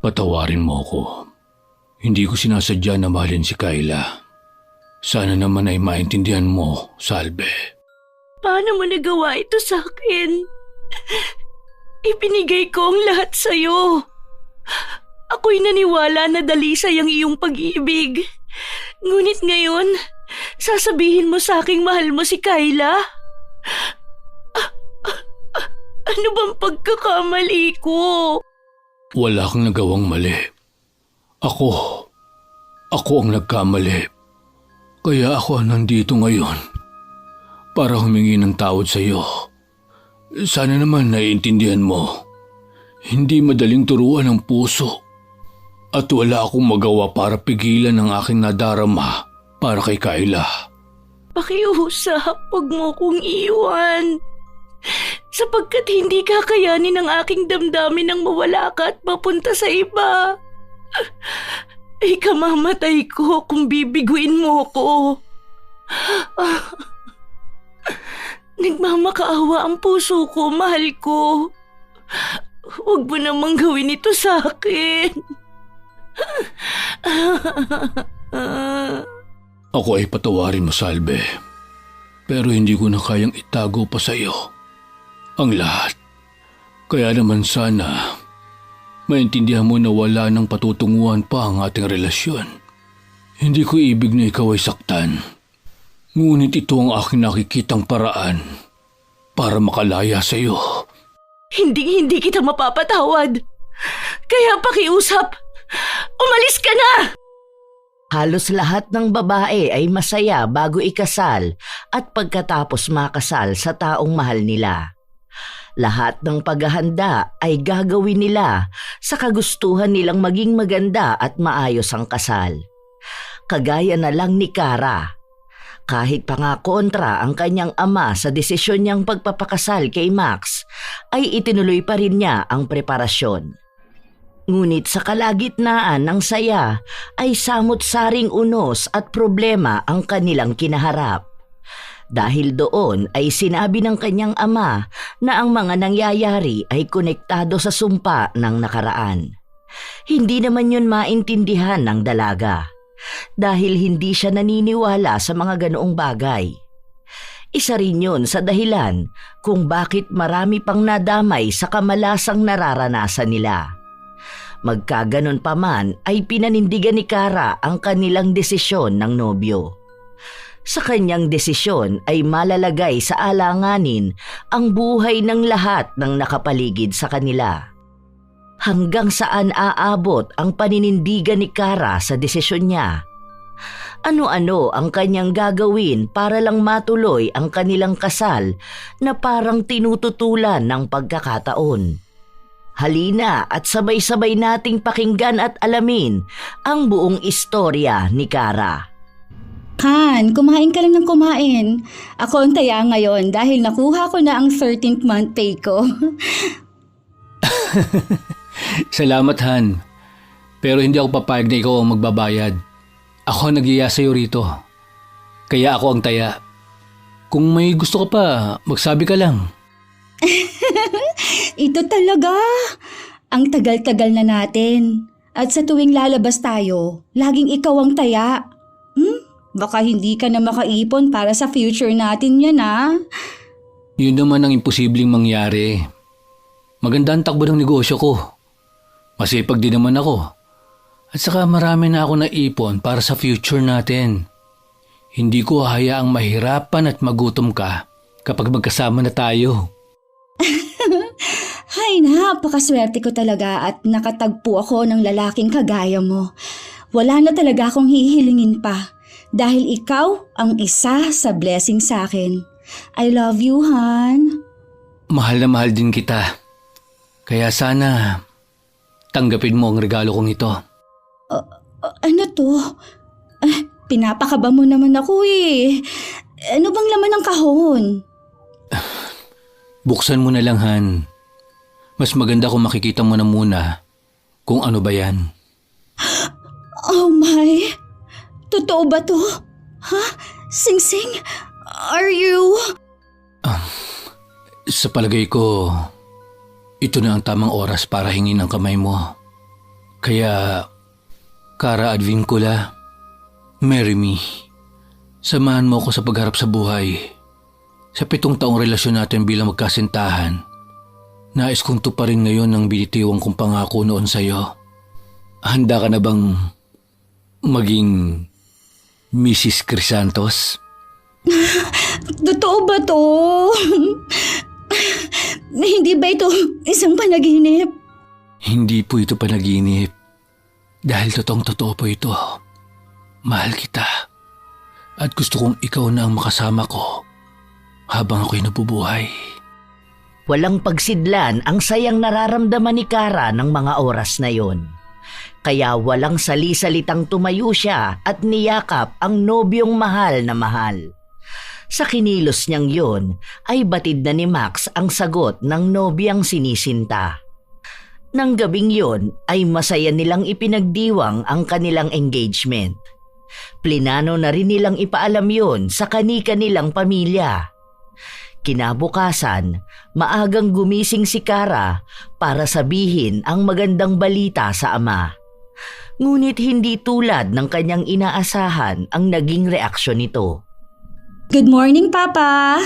Patawarin mo ako. Hindi ko sinasadya na mahalin si Kayla. Sana naman ay maintindihan mo, Salve. Paano mo nagawa ito sa akin? Ibinigay ko ang lahat sa'yo. Ako'y naniwala na dalisay ang iyong pag-ibig. Ngunit ngayon, sasabihin mo sa aking mahal mo si Kayla? Ano bang pagkakamali ko? Wala kang nagawang mali. Ako ang nagkamali. Kaya ako nandito ngayon para humingi ng tawad sa iyo. Sana naman naiintindihan mo. Hindi madaling turuan ang puso. At wala akong magawa para pigilan ang aking nadarama para kay Kayla. Pakiusap, huwag mo kong iwan. Sapagkat hindi kakayanin ng aking damdamin nang mawala ka at mapunta sa iba. Ikamamatay ko kung bibiguin mo ko. Nagmamakaawa ang puso ko, mahal ko. Huwag mo namang gawin ito sa akin. Ako ay patawarin mo, Salve. Pero hindi ko na kayang itago pa sa iyo ang lahat. Kaya naman sana maintindihan mo na wala nang patutunguhan pa ang ating relasyon. Hindi ko ibig na ikaw ay saktan. Ngunit ito ang aking nakikitang paraan para makalaya sa iyo. Hindi kita mapapatawad. Kaya pakiusap, umalis ka na! Halos lahat ng babae ay masaya bago ikasal at pagkatapos makasal sa taong mahal nila. Lahat ng paghahanda ay gagawin nila sa kagustuhan nilang maging maganda at maayos ang kasal. Kagaya na lang ni Kara. Kahit pa nga kontra ang kanyang ama sa desisyon niyang pagpapakasal kay Max, ay itinuloy pa rin niya ang preparasyon. Ngunit sa kalagitnaan ng saya ay samot-saring unos at problema ang kanilang kinaharap. Dahil doon ay sinabi ng kanyang ama na ang mga nangyayari ay konektado sa sumpa ng nakaraan. Hindi naman yun maintindihan ng dalaga dahil hindi siya naniniwala sa mga ganoong bagay. Isa rin yun sa dahilan kung bakit marami pang nadamay sa kamalasang nararanasan nila. Magkaganon pa man ay pinanindigan ni Kara ang kanilang desisyon ng nobyo. Sa kanyang desisyon ay malalagay sa alanganin ang buhay ng lahat ng nakapaligid sa kanila. Hanggang saan aabot ang paninindigan ni Kara sa desisyon niya? Ano-ano ang kanyang gagawin para lang matuloy ang kanilang kasal na parang tinututulan ng pagkakataon? Halina at sabay-sabay nating pakinggan at alamin ang buong istorya ni Kara. Han, kumain ka lang ng kumain. Ako ang taya ngayon dahil nakuha ko na ang 13th month pay ko. Salamat, Han. Pero hindi ako papayag na ikaw ang magbabayad. Ako ang nag-iya sa'yo rito. Kaya ako ang taya. Kung may gusto ka pa, magsabi ka lang. Ito talaga. Ang tagal-tagal na natin. At sa tuwing lalabas tayo, laging ikaw ang taya. Baka hindi ka na makaipon para sa future natin yan, ha? Yun naman ang imposibleng mangyari. Maganda ang takbo ng negosyo ko. Masipag din naman ako. At saka marami na ako naipon para sa future natin. Hindi ko hayaang mahirapan at magutom ka kapag magkasama na tayo. Hay, napakaswerte ko talaga at nakatagpo ako ng lalaking kagaya mo. Wala na talaga akong hihilingin pa. Dahil ikaw ang isa sa blessing sa akin. I love you, Han. Mahal na mahal din kita. Kaya sana tanggapin mo ang regalo kong ito. Ano to? Pinapakaba mo naman ako eh. Ano bang laman ng kahon? Buksan mo na lang, Han. Mas maganda kung makikita mo na muna kung ano ba yan. Oh my! Totoo ba to? Ha? Sing-sing? Are you? Sa palagay ko, ito na ang tamang oras para hingin ang kamay mo. Kaya, Kara Advincula, marry me. Samahan mo ako sa pagharap sa buhay. Sa 7 taong relasyon natin bilang magkasintahan, nais kong tuparin ngayon ang binitiwang kong pangako noon sa'yo. Handa ka na bang maging Mrs. Crisantos? Totoo ba to? Hindi ba ito isang panaginip? Hindi po ito panaginip. Dahil totoong-totoo po ito. Mahal kita. At gusto kong ikaw na ang makasama ko habang ako'y nabubuhay. Walang pagsidlan ang sayang nararamdaman ni Kara ng mga oras na yon. Kaya walang sali-salitang tumayo siya at niyakap ang nobyong mahal na mahal. Sa kinilos niyang yon ay batid na ni Max ang sagot ng nobyang sinisinta. Nang gabing yon ay masaya nilang ipinagdiwang ang kanilang engagement. Plinano na rin nilang ipaalam yon sa kani-kanilang pamilya. Kinabukasan, maagang gumising si Kara para sabihin ang magandang balita sa ama. Ngunit hindi tulad ng kanyang inaasahan ang naging reaksyon nito. Good morning, Papa!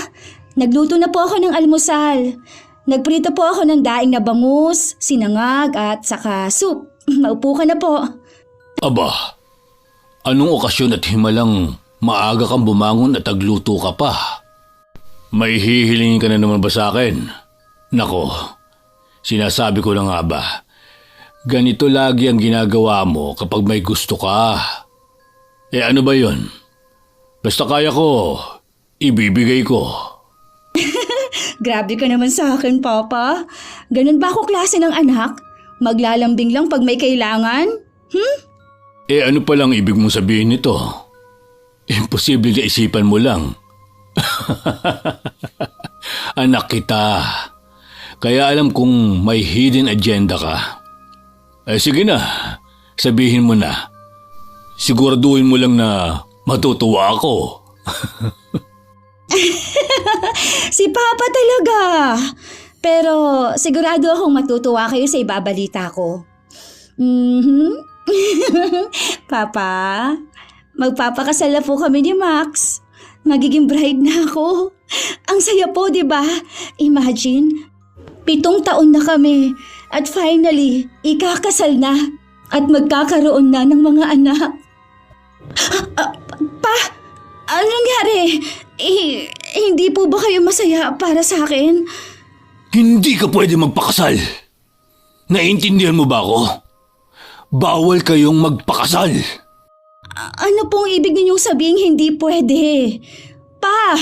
Nagluto na po ako ng almusal. Nagprito po ako ng daing na bangus, sinangag at saka soup. Maupo ka na po. Aba, anong okasyon at himalang maaga kang bumangon at nagluto ka pa? May hihilingin ka na naman ba sa akin? Nako, sinasabi ko na nga ba, ganito lagi ang ginagawa mo kapag may gusto ka. Ano ba yon? Basta kaya ko, ibibigay ko. Grabe ka naman sa akin, Papa. Ganun ba ako klase ng anak? Maglalambing lang pag may kailangan? Ano palang ibig mong sabihin nito? Imposible na isipan mo lang. Anak kita. Kaya alam kong may hidden agenda ka. Sige na, sabihin mo na. Siguraduhin mo lang na matutuwa ako. Si Papa talaga. Pero sigurado akong matutuwa kayo sa ibabalita ko. Papa, magpapakasal na po kami ni Max. Magiging bride na ako. Ang saya po, di ba? Imagine, 7 taon na kami at finally, ikakasal na at magkakaroon na ng mga anak. Pa, ano nangyari? Hindi po ba kayo masaya para sa akin? Hindi ka pwede magpakasal. Naiintindihan mo ba ako? Bawal kayong magpakasal. Ano pong ibig ninyong sabihin hindi pwede? Pa,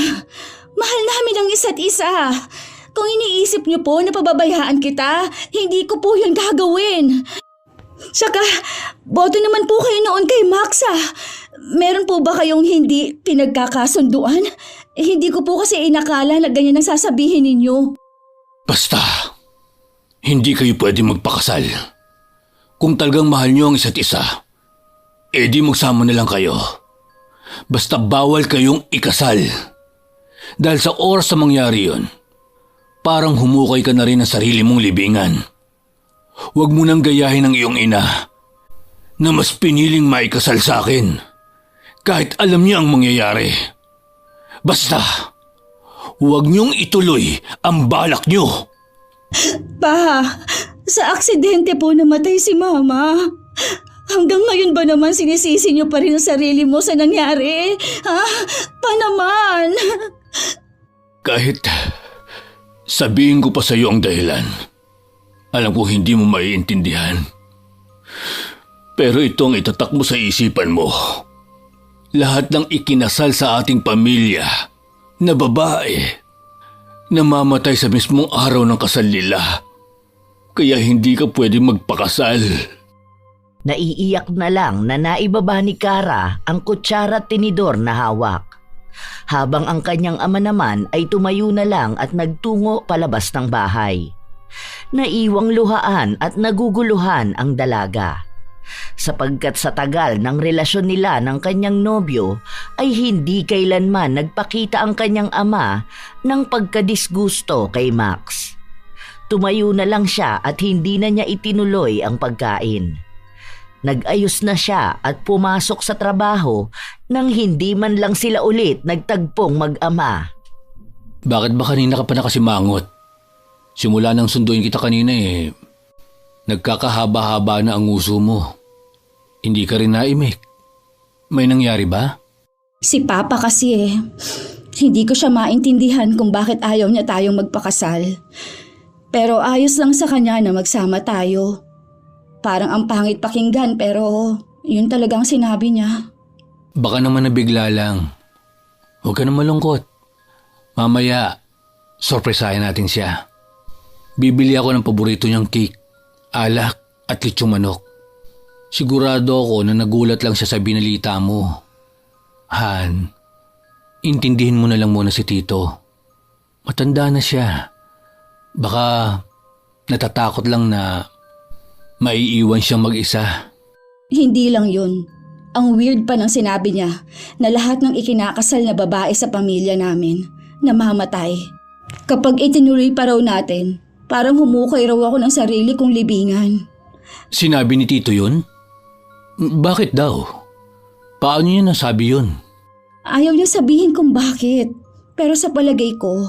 mahal namin ang isa't isa. Kung iniisip niyo po na pababayaan kita, hindi ko po yun gagawin. Tsaka, boto naman po kayo noon kay Max ah. Meron po ba kayong hindi pinagkakasunduan? Hindi ko po kasi inakala na ganyan ang sasabihin ninyo. Basta, hindi kayo pwede magpakasal. Kung talagang mahal niyo ang isa't isa, di magsama na lang kayo. Basta bawal kayong ikasal. Dahil sa oras na mangyari yun, parang humukay ka na rin ng sarili mong libingan. Huwag mo nang gayahin ang iyong ina na mas piniling maikasal sa akin kahit alam niya ang mangyayari. Basta, huwag niyong ituloy ang balak niyo. Pa, sa aksidente po namatay si Mama. Hanggang ngayon ba naman sinisisi niyo pa rin ang sarili mo sa nangyari? Ha? Pa naman? Kahit sabihin ko pa sa iyo ang dahilan, alam ko hindi mo maiintindihan. Pero ito ang itatak mo sa isipan mo. Lahat ng ikinasal sa ating pamilya na babae, namamatay sa mismong araw ng kasal nila. Kaya hindi ka pwede magpakasal. Naiiyak na lang na naibaba ni Kara ang kutsara at tinidor na hawak. Habang ang kanyang ama naman ay tumayo na lang at nagtungo palabas ng bahay. Naiwang luhaan at naguguluhan ang dalaga. Sapagkat sa tagal ng relasyon nila ng kanyang nobyo ay hindi kailanman nagpakita ang kanyang ama ng pagkadisgusto kay Max. Tumayo na lang siya at hindi na niya itinuloy ang pagkain. Nag-ayos na siya at pumasok sa trabaho nang hindi man lang sila ulit nagtagpong mag-ama. Bakit ba kanina ka pa nakasimangot? Simula nang sunduin kita kanina nagkakahaba-haba na ang uso mo. Hindi ka rin naimik. May nangyari ba? Si Papa kasi hindi ko siya maintindihan kung bakit ayaw niya tayong magpakasal. Pero ayos lang sa kanya na magsama tayo. Parang ang pangit pakinggan pero yun talagang sinabi niya. Baka naman nabigla lang. Huwag ka na malungkot. Mamaya, sorpresahin natin siya. Bibili ako ng paborito niyang cake, alak at lechong manok. Sigurado ako na nagulat lang siya sa binalita mo. Han, intindihin mo na lang muna si Tito. Matanda na siya. Baka natatakot lang na maiiwan siyang mag-isa. Hindi lang yun. Ang weird pa ng sinabi niya na lahat ng ikinakasal na babae sa pamilya namin namamatay. Kapag itinuloy pa raw natin, parang humukay raw ako ng sarili kong libingan. Sinabi ni Tito yun? Bakit daw? Paano niya nasabi yun? Ayaw niya sabihin kung bakit. Pero sa palagay ko,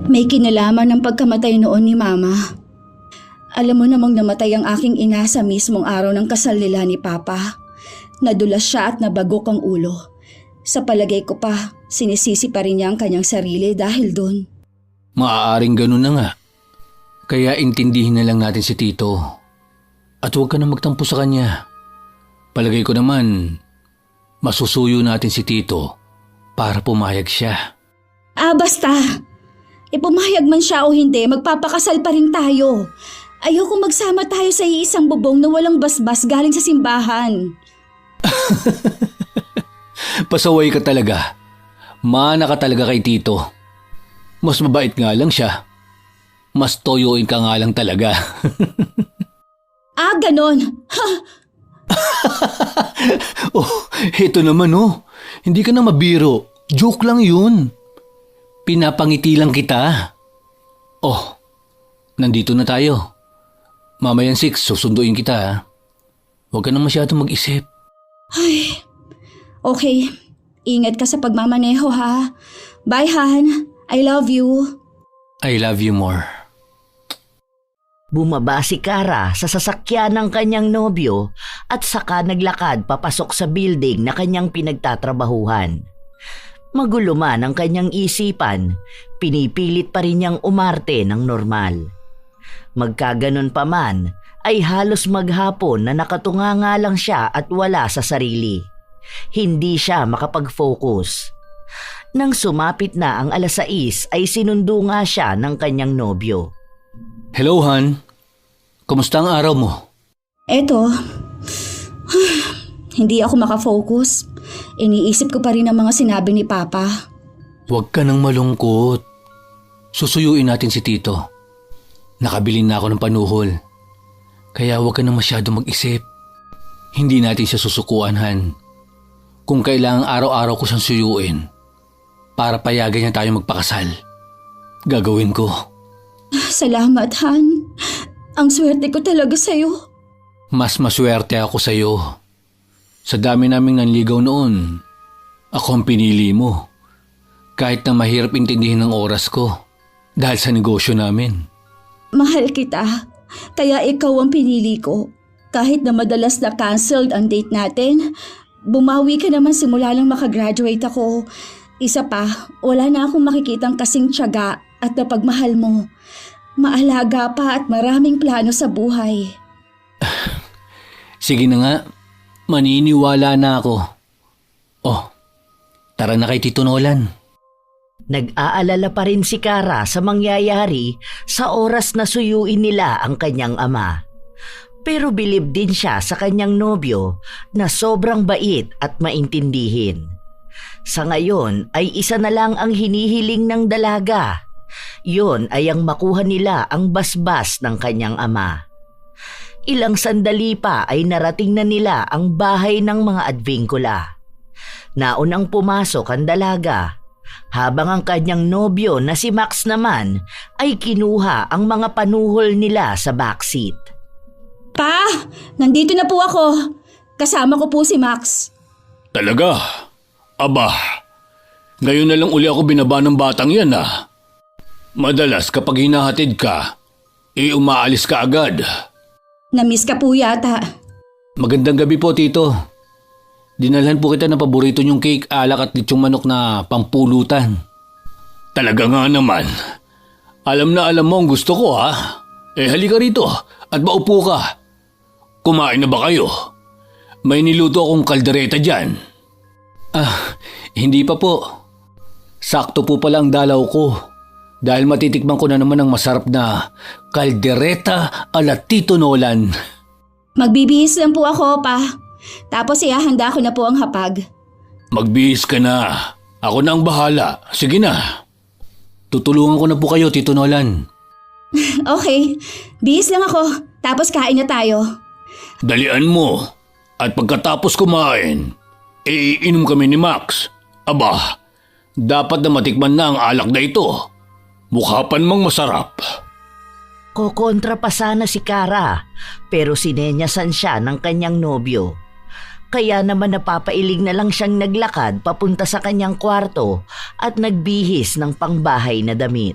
may kinalaman ng pagkamatay noon ni Mama. Alam mo namang namatay ang aking ina sa mismong araw ng kasal nila ni Papa. Nadulas siya at nabagok ang ulo. Sa palagay ko pa, sinisisi pa rin niya ang kanyang sarili dahil doon. Maaaring ganun na nga. Kaya intindihin na lang natin si Tito. At huwag ka na magtampo sa kanya. Palagay ko naman, masusuyo natin si Tito para pumayag siya. Basta! Pumayag man siya o hindi, magpapakasal pa rin tayo. Ayoko magsama tayo sa iisang bubong na walang basbas galing sa simbahan. Pasaway ka talaga. Mana ka talaga kay Tito. Mas mabait nga lang siya. Mas toyoin ka nga lang talaga. Ganon. Oh, heto naman Hindi ka na mabiro. Joke lang yun. Pinapangiti lang kita. Oh, nandito na tayo. Mamayang 6, susunduin kita. Huwag ka na masyadong mag-isip. Ay, okay. Ingat ka sa pagmamaneho ha. Bye, Han. I love you. I love you more. Bumaba si Kara sa sasakyan ng kanyang nobyo at saka naglakad papasok sa building na kanyang pinagtatrabahuhan. Magulo man ang kanyang isipan, pinipilit pa rin niyang umarte ng normal. Magkaganon pa man, ay halos maghapon na nakatunganga lang siya at wala sa sarili. Hindi siya makapag-focus. Nang sumapit na ang 6:00 ay sinundo nga siya ng kanyang nobyo. Hello, Han. Kumusta ang araw mo? Eto, hindi ako makafocus. Iniisip ko pa rin ang mga sinabi ni Papa. Huwag ka nang malungkot. Susuyuin natin si Tito. Nakabili na ako ng panuhol. Kaya huwag ka nang masyadong mag-isip. Hindi natin siya susukuan, Han. Kung kailangang araw-araw ko siyang suyuin para payagan niya tayo magpakasal, gagawin ko. Salamat, Han. Ang swerte ko talaga sa'yo. Mas maswerte ako sa'yo. Sa dami naming nanligaw noon, ako ang pinili mo. Kahit na mahirap intindihin ang oras ko dahil sa negosyo namin. Mahal kita, kaya ikaw ang pinili ko. Kahit na madalas na canceled ang date natin, bumawi ka naman simula lang makagraduate ako. Isa pa, wala na akong makikitang kasing tiyaga at napagmahal mo. Maalaga pa at maraming plano sa buhay. Sige na nga, maniniwala na ako. Oh, tara na kay Tito Nolan. Nag-aalala pa rin si Kara sa mangyayari sa oras na suyuin nila ang kanyang ama. Pero bilib din siya sa kanyang nobyo na sobrang bait at maintindihin. Sa ngayon ay isa na lang ang hinihiling ng dalaga. Yon ay ang makuha nila ang basbas ng kanyang ama. Ilang sandali pa ay narating na nila ang bahay ng mga Advincula. Naunang pumasok ang dalaga, habang ang kanyang nobyo na si Max naman ay kinuha ang mga panuhol nila sa backseat. Pa, nandito na po ako. Kasama ko po si Max. Talaga? Aba, ngayon na lang uli ako binaba ng batang yan Madalas kapag hinahatid ka, umaalis ka agad. Namiss ka po yata. Magandang gabi po, Tito. Dinalhan po kita ng paborito niyong cake, alak at litsong manok na pampulutan. Talaga nga naman. Alam na alam mo ang gusto ko halika rito at maupo ka. Kumain na ba kayo? May niluto akong kaldereta dyan. Hindi pa po. Sakto po pala ang dalaw ko. Dahil matitikman ko na naman ang masarap na kaldereta ala Tito Nolan. Magbibihis lang po ako, pa. Tapos ihahanda ko na po ang hapag. Magbihis ka na. Ako na ang bahala. Sige na. Tutulungan ko na po kayo, Tito Nolan. Okay, bihis lang ako. Tapos kain na tayo. Dalian mo. At pagkatapos kumain, iinom kami ni Max. Aba, dapat na matikman na ang alak na ito. Mukha pa namang masarap. Kokontra pa sana si Kara, pero sinenyasan siya ng kanyang nobyo. Kaya naman napapailig na lang siyang naglakad papunta sa kanyang kwarto at nagbihis ng pangbahay na damit.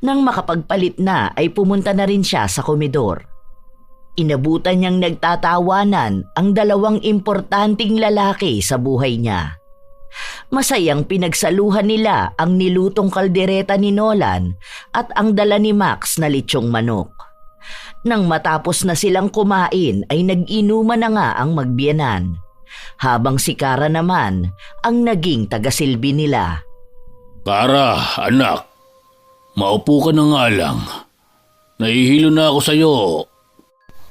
Nang makapagpalit na ay pumunta na rin siya sa komedor. Inabutan niyang nagtatawanan ang dalawang importanteng lalaki sa buhay niya. Masayang pinagsaluhan nila ang nilutong kaldereta ni Nolan at ang dala ni Max na litsong manok. Nang matapos na silang kumain ay nag-inuman na nga ang magbiyanan, habang si Kara naman ang naging tagasilbi nila. Kara, anak, maupo ka na nga lang. Nahihilo na ako sa'yo.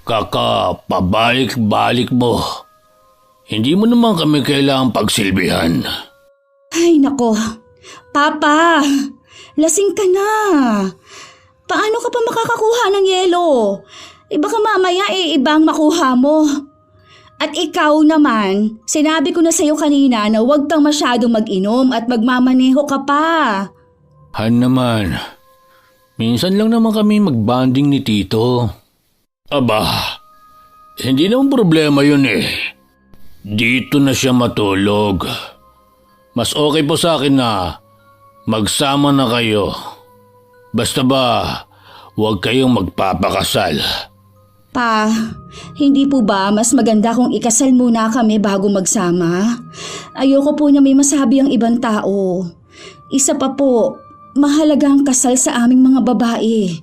Kakapabalik-balik mo. Hindi mo naman kami kailangang pagsilbihan. Ay nako, Papa, lasing ka na. Paano ka pa makakakuha ng yelo? Baka mamaya ibang makuha mo. At ikaw naman, sinabi ko na sa'yo kanina na huwag kang masyadong mag-inom at magmamaneho ka pa. Han naman, minsan lang naman kami magbanding ni Tito. Aba, hindi naman problema yun Dito na siya matulog. Mas okay po sa akin na magsama na kayo. Basta ba, huwag kayong magpapakasal. Pa, hindi po ba mas maganda kung ikasal muna kami bago magsama? Ayoko po na may masabi ang ibang tao. Isa pa po, mahalaga ang kasal sa aming mga babae.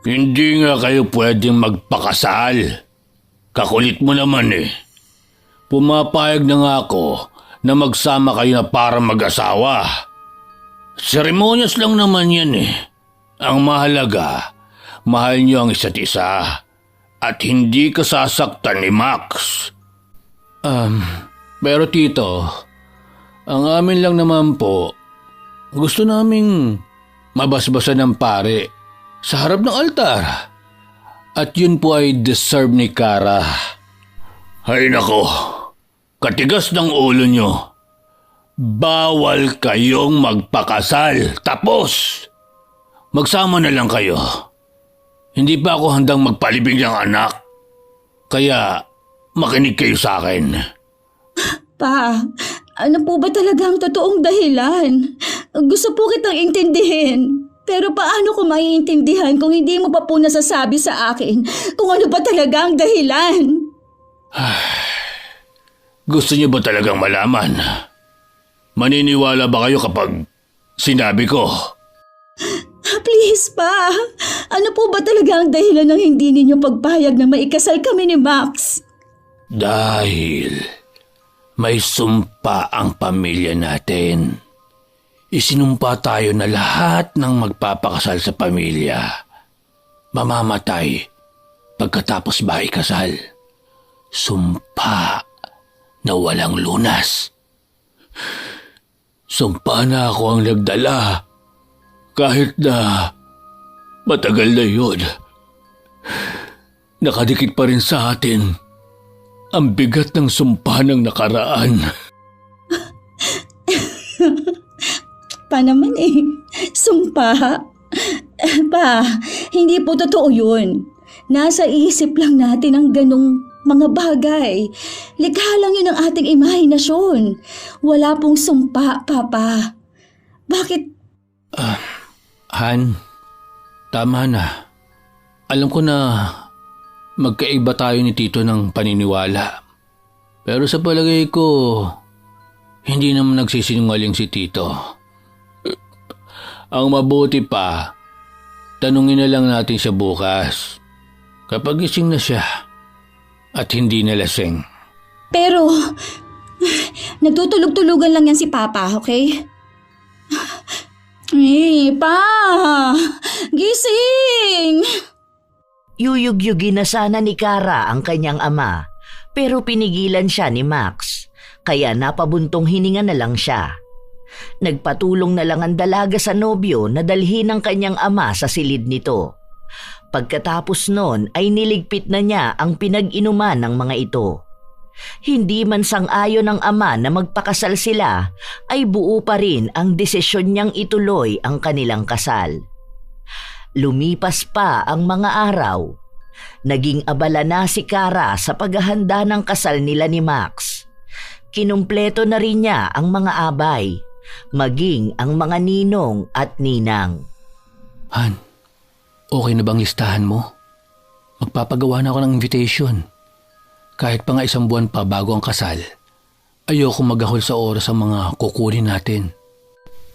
Hindi nga kayo pwedeng magpakasal. Kakulit mo naman Pumapayag na nga ako na magsama kayo na para mag-asawa. Seremonyas lang naman yan Ang mahalaga, mahal niyo ang isa't isa at hindi ka sasaktan ni Max. Pero Tito, ang amin lang naman po, gusto naming mabasbasan ng pare sa harap ng altar. At yun po ay deserve ni Kara. Hay nako, katigas ng ulo nyo. Bawal kayong magpakasal. Tapos, magsama na lang kayo. Hindi pa ako handang magpalibing ng anak. Kaya, makinig kayo sa akin. Pa, ano po ba talaga ang totoong dahilan? Gusto po kitang intindihin. Pero paano ko maiintindihan kung hindi mo pa po nasasabi sa akin kung ano ba talaga ang dahilan? Gusto niyo ba talagang malaman? Maniniwala ba kayo kapag sinabi ko? Please pa, ano po ba talaga ang dahilan ng hindi ninyo pagpayag na maikasal kami ni Max? Dahil may sumpa ang pamilya natin. Isinumpa tayo na lahat ng magpapakasal sa pamilya mamamatay pagkatapos ba ikasal. Sumpa na walang lunas. Sumpa na ako ang nagdala kahit na matagal na yun. Nakadikit pa rin sa atin ang bigat ng sumpa ng nakaraan. Pa naman sumpa. Pa, hindi po totoo yun. Nasa isip lang natin ang ganong mga bagay. Likha lang yun ang ating imahinasyon. Wala pong sumpa, Papa. Bakit? Han, tama na. Alam ko na magkaiba tayo ni Tito ng paniniwala. Pero sa palagay ko, hindi naman nagsisinungaling si Tito. Ang mabuti pa, tanungin na lang natin siya bukas. Kapag gising na siya at hindi na lasing. Pero, nagtutulog-tulugan lang yan si Papa, okay? Pa! Gising! Yuyug-yugin na sana ni Kara ang kanyang ama, pero pinigilan siya ni Max, kaya napabuntong hininga na lang siya. Nagpatulong na lang ang dalaga sa nobyo na dalhin ng kanyang ama sa silid nito. Pagkatapos nun ay niligpit na niya ang pinag-inuman ng mga ito. Hindi man sang-ayon ng ama na magpakasal sila, ay buo pa rin ang desisyon niyang ituloy ang kanilang kasal. Lumipas pa ang mga araw. Naging abala na si Kara sa paghahanda ng kasal nila ni Max. Kinumpleto na rin niya ang mga abay, maging ang mga ninong at ninang. Han, okay na bang listahan mo? Magpapagawa na ako ng invitation. Kahit pa nga 1 buwan pa bago ang kasal, ayoko magahol sa oras ang mga kukunin natin.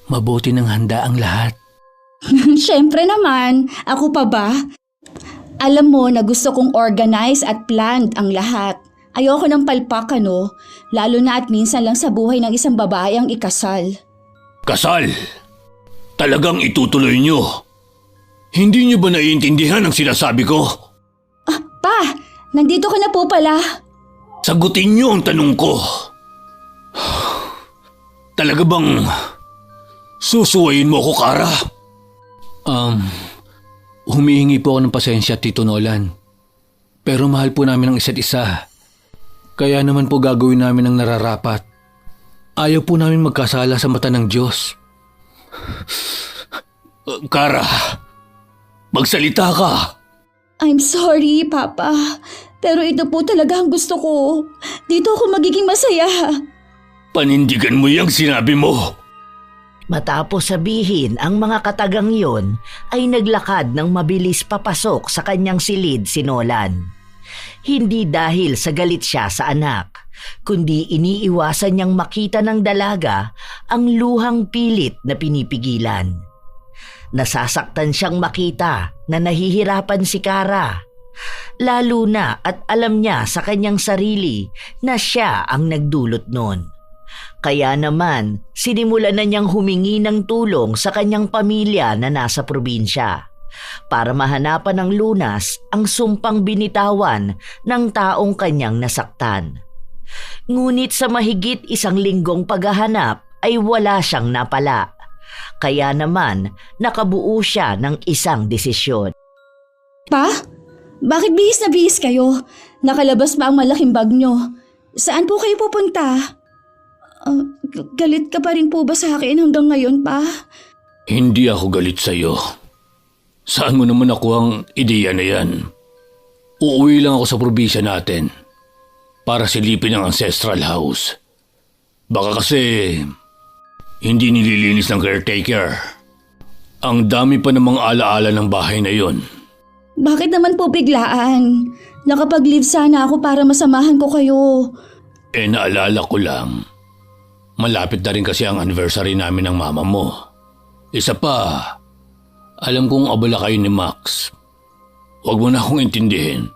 Mabuti ng handa ang lahat. Siyempre naman, ako pa ba? Alam mo na gusto kong organize at planned ang lahat. Ayoko ng palpak, lalo na at minsan lang sa buhay ng isang babae ang ikasal. Kasal? Talagang itutuloy niyo? Hindi niyo ba naiintindihan ang sinasabi ko? Pa, nandito ka na po pala. Sagutin niyo ang tanong ko. Talaga bang susuwayin mo ako, Kara? Humihingi po ako ng pasensya, Tito Nolan. Pero mahal po namin ang isa't isa. Kaya naman po gagawin namin ang nararapat. Ayaw po namin magkasala sa mata ng Diyos. Kara, magsalita ka. I'm sorry, Papa. Pero ito po talaga ang gusto ko. Dito ako magiging masaya. Panindigan mo yung sinabi mo. Matapos sabihin ang mga katagang yon, ay naglakad ng mabilis papasok sa kanyang silid si Nolan. Hindi dahil sa galit siya sa anak, kundi iniiwasan niyang makita ng dalaga ang luhang pilit na pinipigilan. Nasasaktan siyang makita na nahihirapan si Kara, lalo na at alam niya sa kanyang sarili na siya ang nagdulot nun. Kaya naman, sinimulan na niyang humingi ng tulong sa kanyang pamilya na nasa probinsya para mahanapan ng lunas ang sumpang binitawan ng taong kanyang nasaktan. Ngunit sa mahigit 1 linggong paghahanap ay wala siyang napala. Kaya naman, nakabuo siya ng isang desisyon. Pa, bakit bihis na bihis kayo? Nakalabas ba ang malaking bag niyo? Saan po kayo pupunta? Galit ka pa rin po ba sa akin hanggang ngayon, Pa? Hindi ako galit sa'yo. Saan mo naman ako ang ideya na yan? Uuwi lang ako sa probinsya natin para silipin ang ancestral house. Baka kasi hindi nililinis ng caretaker. Ang dami pa namang alaala ng bahay na yon. Bakit naman po biglaan? Nakapag-leave sana ako para masamahan ko kayo. Naalala ko lang. Malapit na rin kasi ang anniversary namin ng mama mo. Isa pa, alam kong abala kayo ni Max. Huwag mo na akong intindihin.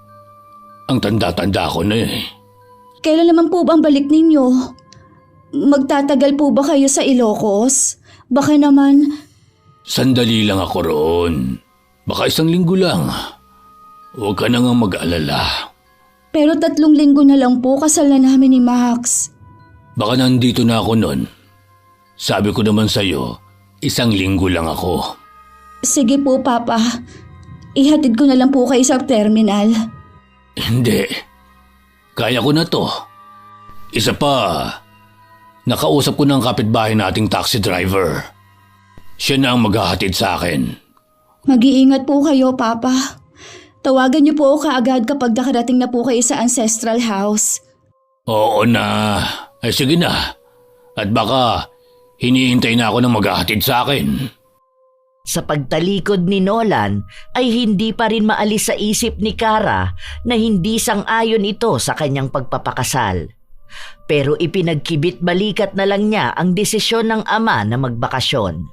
Ang tanda-tanda ko na eh. Kailan naman po ba ang balik ninyo? Magtatagal po ba kayo sa Ilocos? Baka naman... Sandali lang ako roon. Baka 1 linggo lang. Huwag ka na nga mag-alala. Pero 3 linggo na lang po kasal na namin ni Max. Baka nandito na ako nun. Sabi ko naman sa'yo, 1 linggo lang ako. Sige po, Papa. Ihatid ko na lang po kayo sa terminal. Hindi. Kaya ko na to. Isa pa, nakausap ko ng kapitbahay nating taxi driver. Siya na ang maghahatid sa akin. Mag-iingat po kayo, Papa. Tawagan niyo po ako kaagad kapag nakarating na po kayo sa ancestral house. Oo na. Ay sige na. At baka hinihintay na ako ng maghahatid sa akin. Sa pagtalikod ni Nolan ay hindi pa rin maalis sa isip ni Kara na hindi sang-ayon ito sa kanyang pagpapakasal. Pero ipinagkibit-balikat na lang niya ang desisyon ng ama na magbakasyon.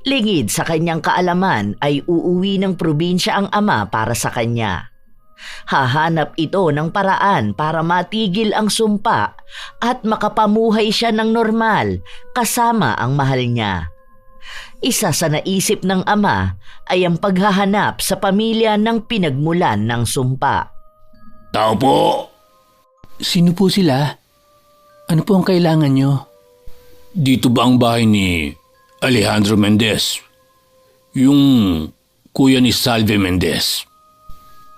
Lingid sa kanyang kaalaman ay uuwi ng probinsya ang ama para sa kanya. Hahanap ito ng paraan para matigil ang sumpa at makapamuhay siya ng normal kasama ang mahal niya. Isa sa naisip ng ama ay ang paghahanap sa pamilya ng pinagmulan ng sumpa. Tao po! Sino po sila? Ano po ang kailangan nyo? Dito ba ang bahay ni Alejandro Mendez? Yung kuya ni Salve Mendez.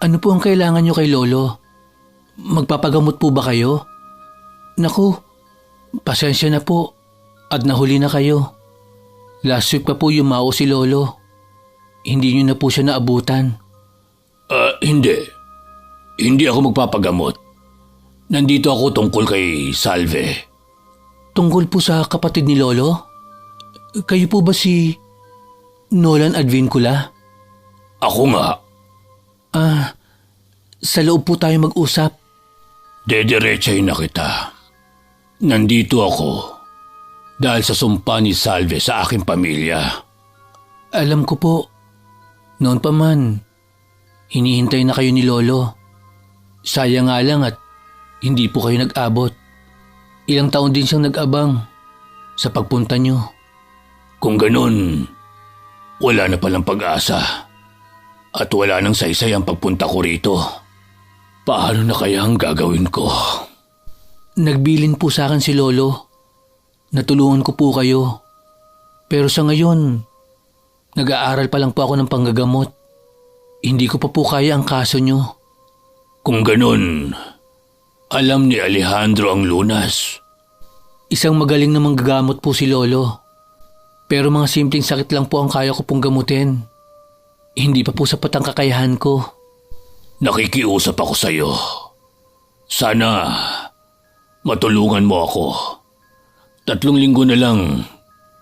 Ano po ang kailangan nyo kay Lolo? Magpapagamot po ba kayo? Naku, pasensya na po at nahuli na kayo. Last week pa po yumao si Lolo. Hindi nyo na po siya naabutan. Hindi. Hindi ako magpapagamot. Nandito ako tungkol kay Salve. Tungkol po sa kapatid ni Lolo? Kayo po ba si Nolan Advincula? Ako nga. Sa loob po tayo mag-usap. Dederechahin na kita. Nandito ako dahil sa sumpa ni Salve sa aking pamilya. Alam ko po. Noon pa man, hinihintay na kayo ni Lolo. Sayang nga lang at hindi po kayo nag-abot. Ilang taon din siyang nag-abang sa pagpunta niyo. Kung ganun, wala na palang pag-asa at wala nang saysay ang pagpunta ko rito. Paano na kaya ang gagawin ko? Nagbilin po sa akin si Lolo. Natulungan ko po kayo. Pero sa ngayon, nag-aaral pa lang po ako ng panggagamot. Hindi ko pa po kaya ang kaso niyo. Kung ganun, alam ni Alejandro ang lunas. Isang magaling na manggagamot po si Lolo. Pero mga simpleng sakit lang po ang kaya ko pong gamutin. Hindi pa po sapat ang kakayahan ko. Nakikiusap ako sa iyo. Sana matulungan mo ako. 3 linggo na lang,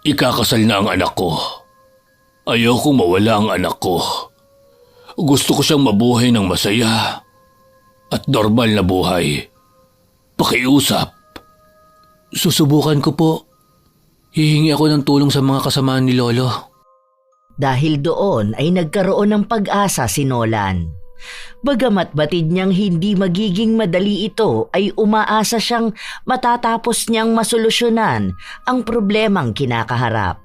ikakasal na ang anak ko. Ayokong mawala ang anak ko. Gusto ko siyang mabuhay ng masaya at normal na buhay. Pakiusap. Susubukan ko po. Hihingi ako ng tulong sa mga kasamaan ni Lolo. Dahil doon ay nagkaroon ng pag-asa si Nolan. Bagamat batid niyang hindi magiging madali ito, ay umaasa siyang matatapos niyang masolusyonan ang problemang kinakaharap.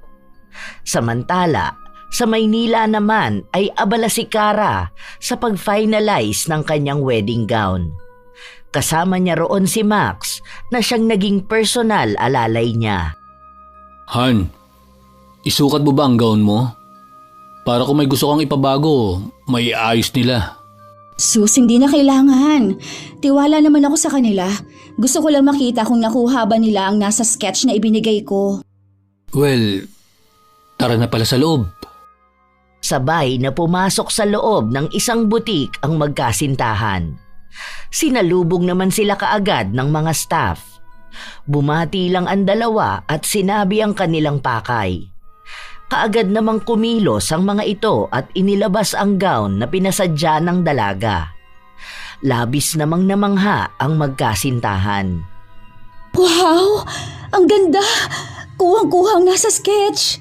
Samantala, sa Maynila naman ay abala si Kara sa pag-finalize ng kanyang wedding gown. Kasama niya roon si Max na siyang naging personal alalay niya. Han, isukat mo ba ang gown mo? Para kung may gusto kang ipabago, may ayos nila. Sus, hindi na kailangan. Tiwala naman ako sa kanila. Gusto ko lang makita kung nakuha ba nila ang nasa sketch na ibinigay ko. Well, tara na pala sa loob. Sabay na pumasok sa loob ng isang butik ang magkasintahan. Sinalubong naman sila kaagad ng mga staff. Bumati lang ang dalawa at sinabi ang kanilang pakay. Kaagad namang kumilos ang mga ito at inilabas ang gown na pinasadya ng dalaga. Labis namang namangha ang magkasintahan. Wow! Ang ganda! Kuhang-kuhang nasa sketch!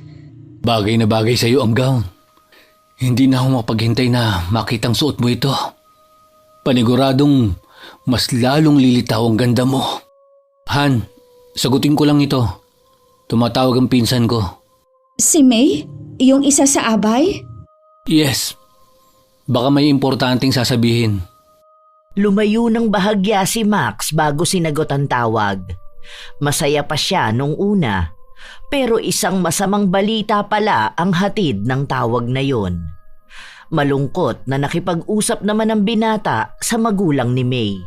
Bagay na bagay sa iyo ang gown. Hindi na ako mapaghintay na makitang suot mo ito. Paniguradong mas lalong lilitaw ang ganda mo. Han, sagutin ko lang ito. Tumatawag ang pinsan ko. Si May? Yung isa sa abay? Yes. Baka may importanteng sasabihin. Lumayo ng bahagya si Max bago sinagot ang tawag. Masaya pa siya nung una, pero isang masamang balita pala ang hatid ng tawag na yon. Malungkot na nakipag-usap naman ang binata sa magulang ni May.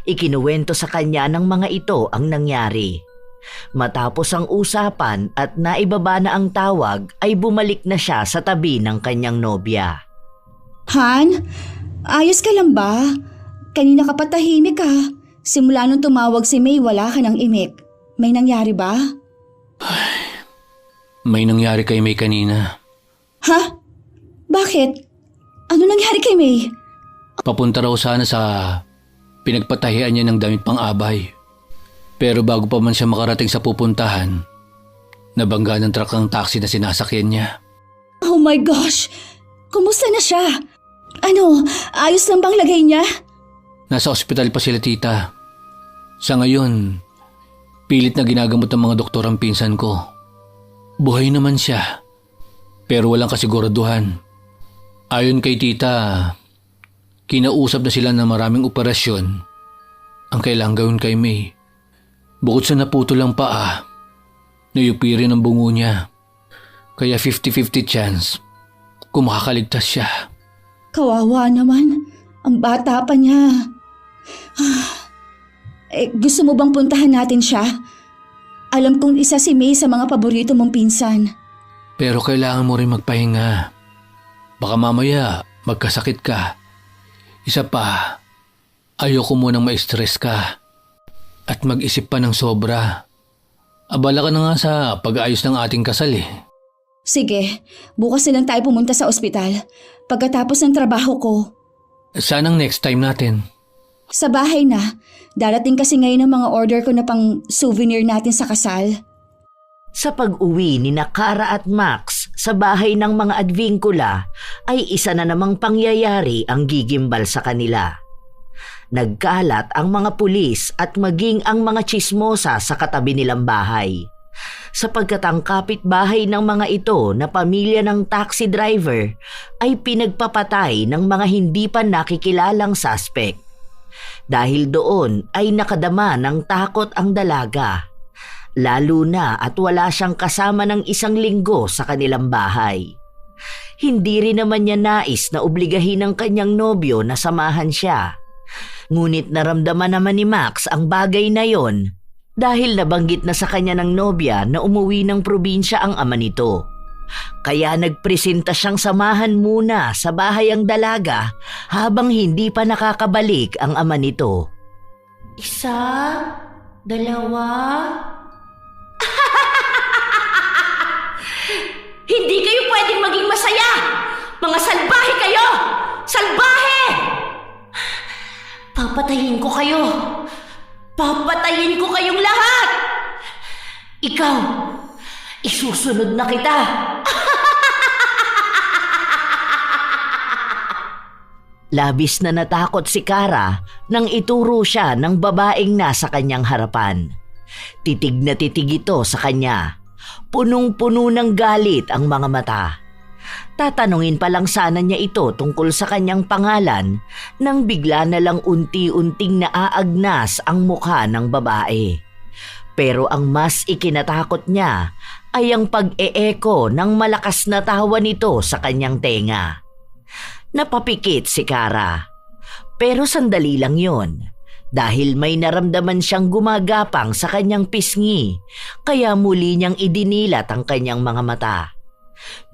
Ikinuwento sa kanya ng mga ito ang nangyari. Matapos ang usapan at naibaba na ang tawag ay bumalik na siya sa tabi ng kanyang nobya. Han, Ayos ka lang ba? Kanina ka pa tahimik ka. Simula nung tumawag si May, wala ka ng imik. May nangyari ba? May nangyari kay May kanina. Ha? Bakit? Ano nangyari kay May? Papunta raw sana sa pinagpatahian niya ng damit pang-abay. Pero bago pa man siya makarating sa pupuntahan, nabangga ng truck ang taxi na sinasakyan niya. Oh my gosh! Kumusta na siya? Ano, ayos lang bang lagay niya? Nasa ospital pa sila, tita. Sa ngayon, pilit na ginagamot ng mga doktor ang pinsan ko. Buhay naman siya, pero walang kasiguraduhan. Ayon kay tita, kinausap na sila ng maraming operasyon ang kailangang gawin kay May. Bukod sa naputol ang paa, nayupi rin ang bungo niya. Kaya 50-50 chance kung makakaligtas siya. Kawawa naman. Ang bata pa niya. Gusto mo bang puntahan natin siya? Alam kong isa si May sa mga paborito mong pinsan. Pero kailangan mo rin magpahinga. Baka mamaya magkasakit ka. Isa pa, ayoko munang ma-stress ka at mag-isip pa ng sobra. Abala ka na nga sa pag-aayos ng ating kasal eh. Sige, bukas na lang tayo pumunta sa ospital. Pagkatapos ng trabaho ko. Sanang next time natin. Sa bahay na. Darating kasi ngayon ang mga order ko na pang souvenir natin sa kasal. Sa pag-uwi ni Kara at Max sa bahay ng mga Advincula ay isa na namang pangyayari ang gigimbal sa kanila. Nagkalat ang mga pulis at maging ang mga tsismosa sa katabi nilang bahay. Sapagkat ang kapitbahay ng mga ito na pamilya ng taxi driver ay pinagpapatay ng mga hindi pa nakikilalang suspect. Dahil doon ay nakadama ng takot ang dalaga, lalo na at wala siyang kasama ng 1 linggo sa kanilang bahay. Hindi rin naman niya nais na obligahin ng kanyang nobyo na samahan siya. Ngunit naramdaman naman ni Max ang bagay na yon dahil nabanggit na sa kanya ng nobya na umuwi ng probinsya ang ama nito. Kaya nagpresenta siyang samahan muna sa bahay ang dalaga habang hindi pa nakakabalik ang ama nito. 1, 2... Hindi kayo pwedeng maging masaya! Mga salbahe kayo! Salbahe! Papatayin ko kayo! Papatayin ko kayong lahat! Ikaw, isusunod na kita! Labis na natakot si Kara nang ituro siya ng babaeng nasa kanyang harapan. Titig na titig ito sa kanya. Punong-puno ng galit ang mga mata. Tatanungin pa lang sana niya ito tungkol sa kanyang pangalan nang bigla na lang unti-unting naaagnas ang mukha ng babae. Pero ang mas ikinatakot niya ay ang pag-e-echo ng malakas na tawa nito sa kanyang tenga. Napapikit si Kara. Pero sandali lang yon dahil may naramdaman siyang gumagapang sa kanyang pisngi kaya muli niyang idinilat ang kanyang mga mata.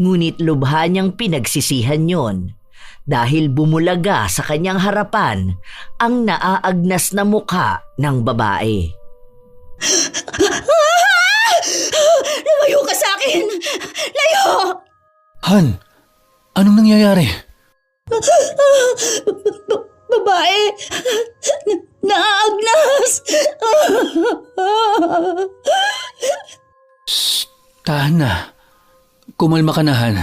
Ngunit lubha niyang pinagsisihan yon dahil bumulaga sa kanyang harapan ang naaagnas na mukha ng babae. Lumayo ka sa akin! Layo! Han, anong nangyayari? Babae! Naagnas! Shh, tahan na. Kumalma ka na, Han.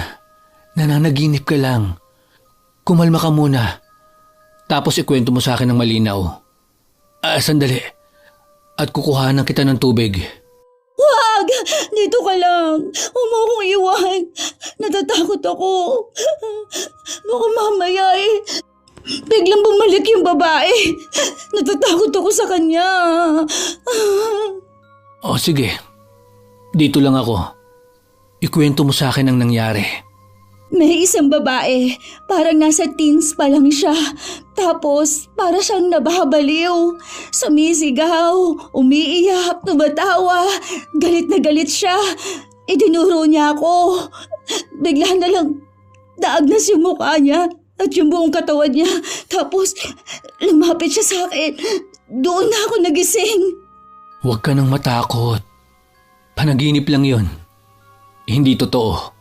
Nananaginip ka lang. Kumalma ka muna. Tapos ikwento mo sa akin ng malinaw. Sandali. At kukuhanan kita ng tubig. Wag! Dito ka lang. Huwag mo akong iwan. Natatakot ako. Baka mamaya biglang bumalik yung babae. Natatakot ako sa kanya. O sige. Dito lang ako. Ikwento mo sa akin ang nangyari. May isang babae, parang nasa teens pa lang siya. Tapos, para siyang nababaliw. Sumisigaw, umiiyak, tumatawa. Galit na galit siya. Idinuro niya ako. Bigla na lang, naagnas yung mukha niya. at yung buong katawan niya. Tapos lumapit siya sa akin. Doon na ako nagising. Huwag ka nang matakot. Panaginip lang yon. Hindi totoo.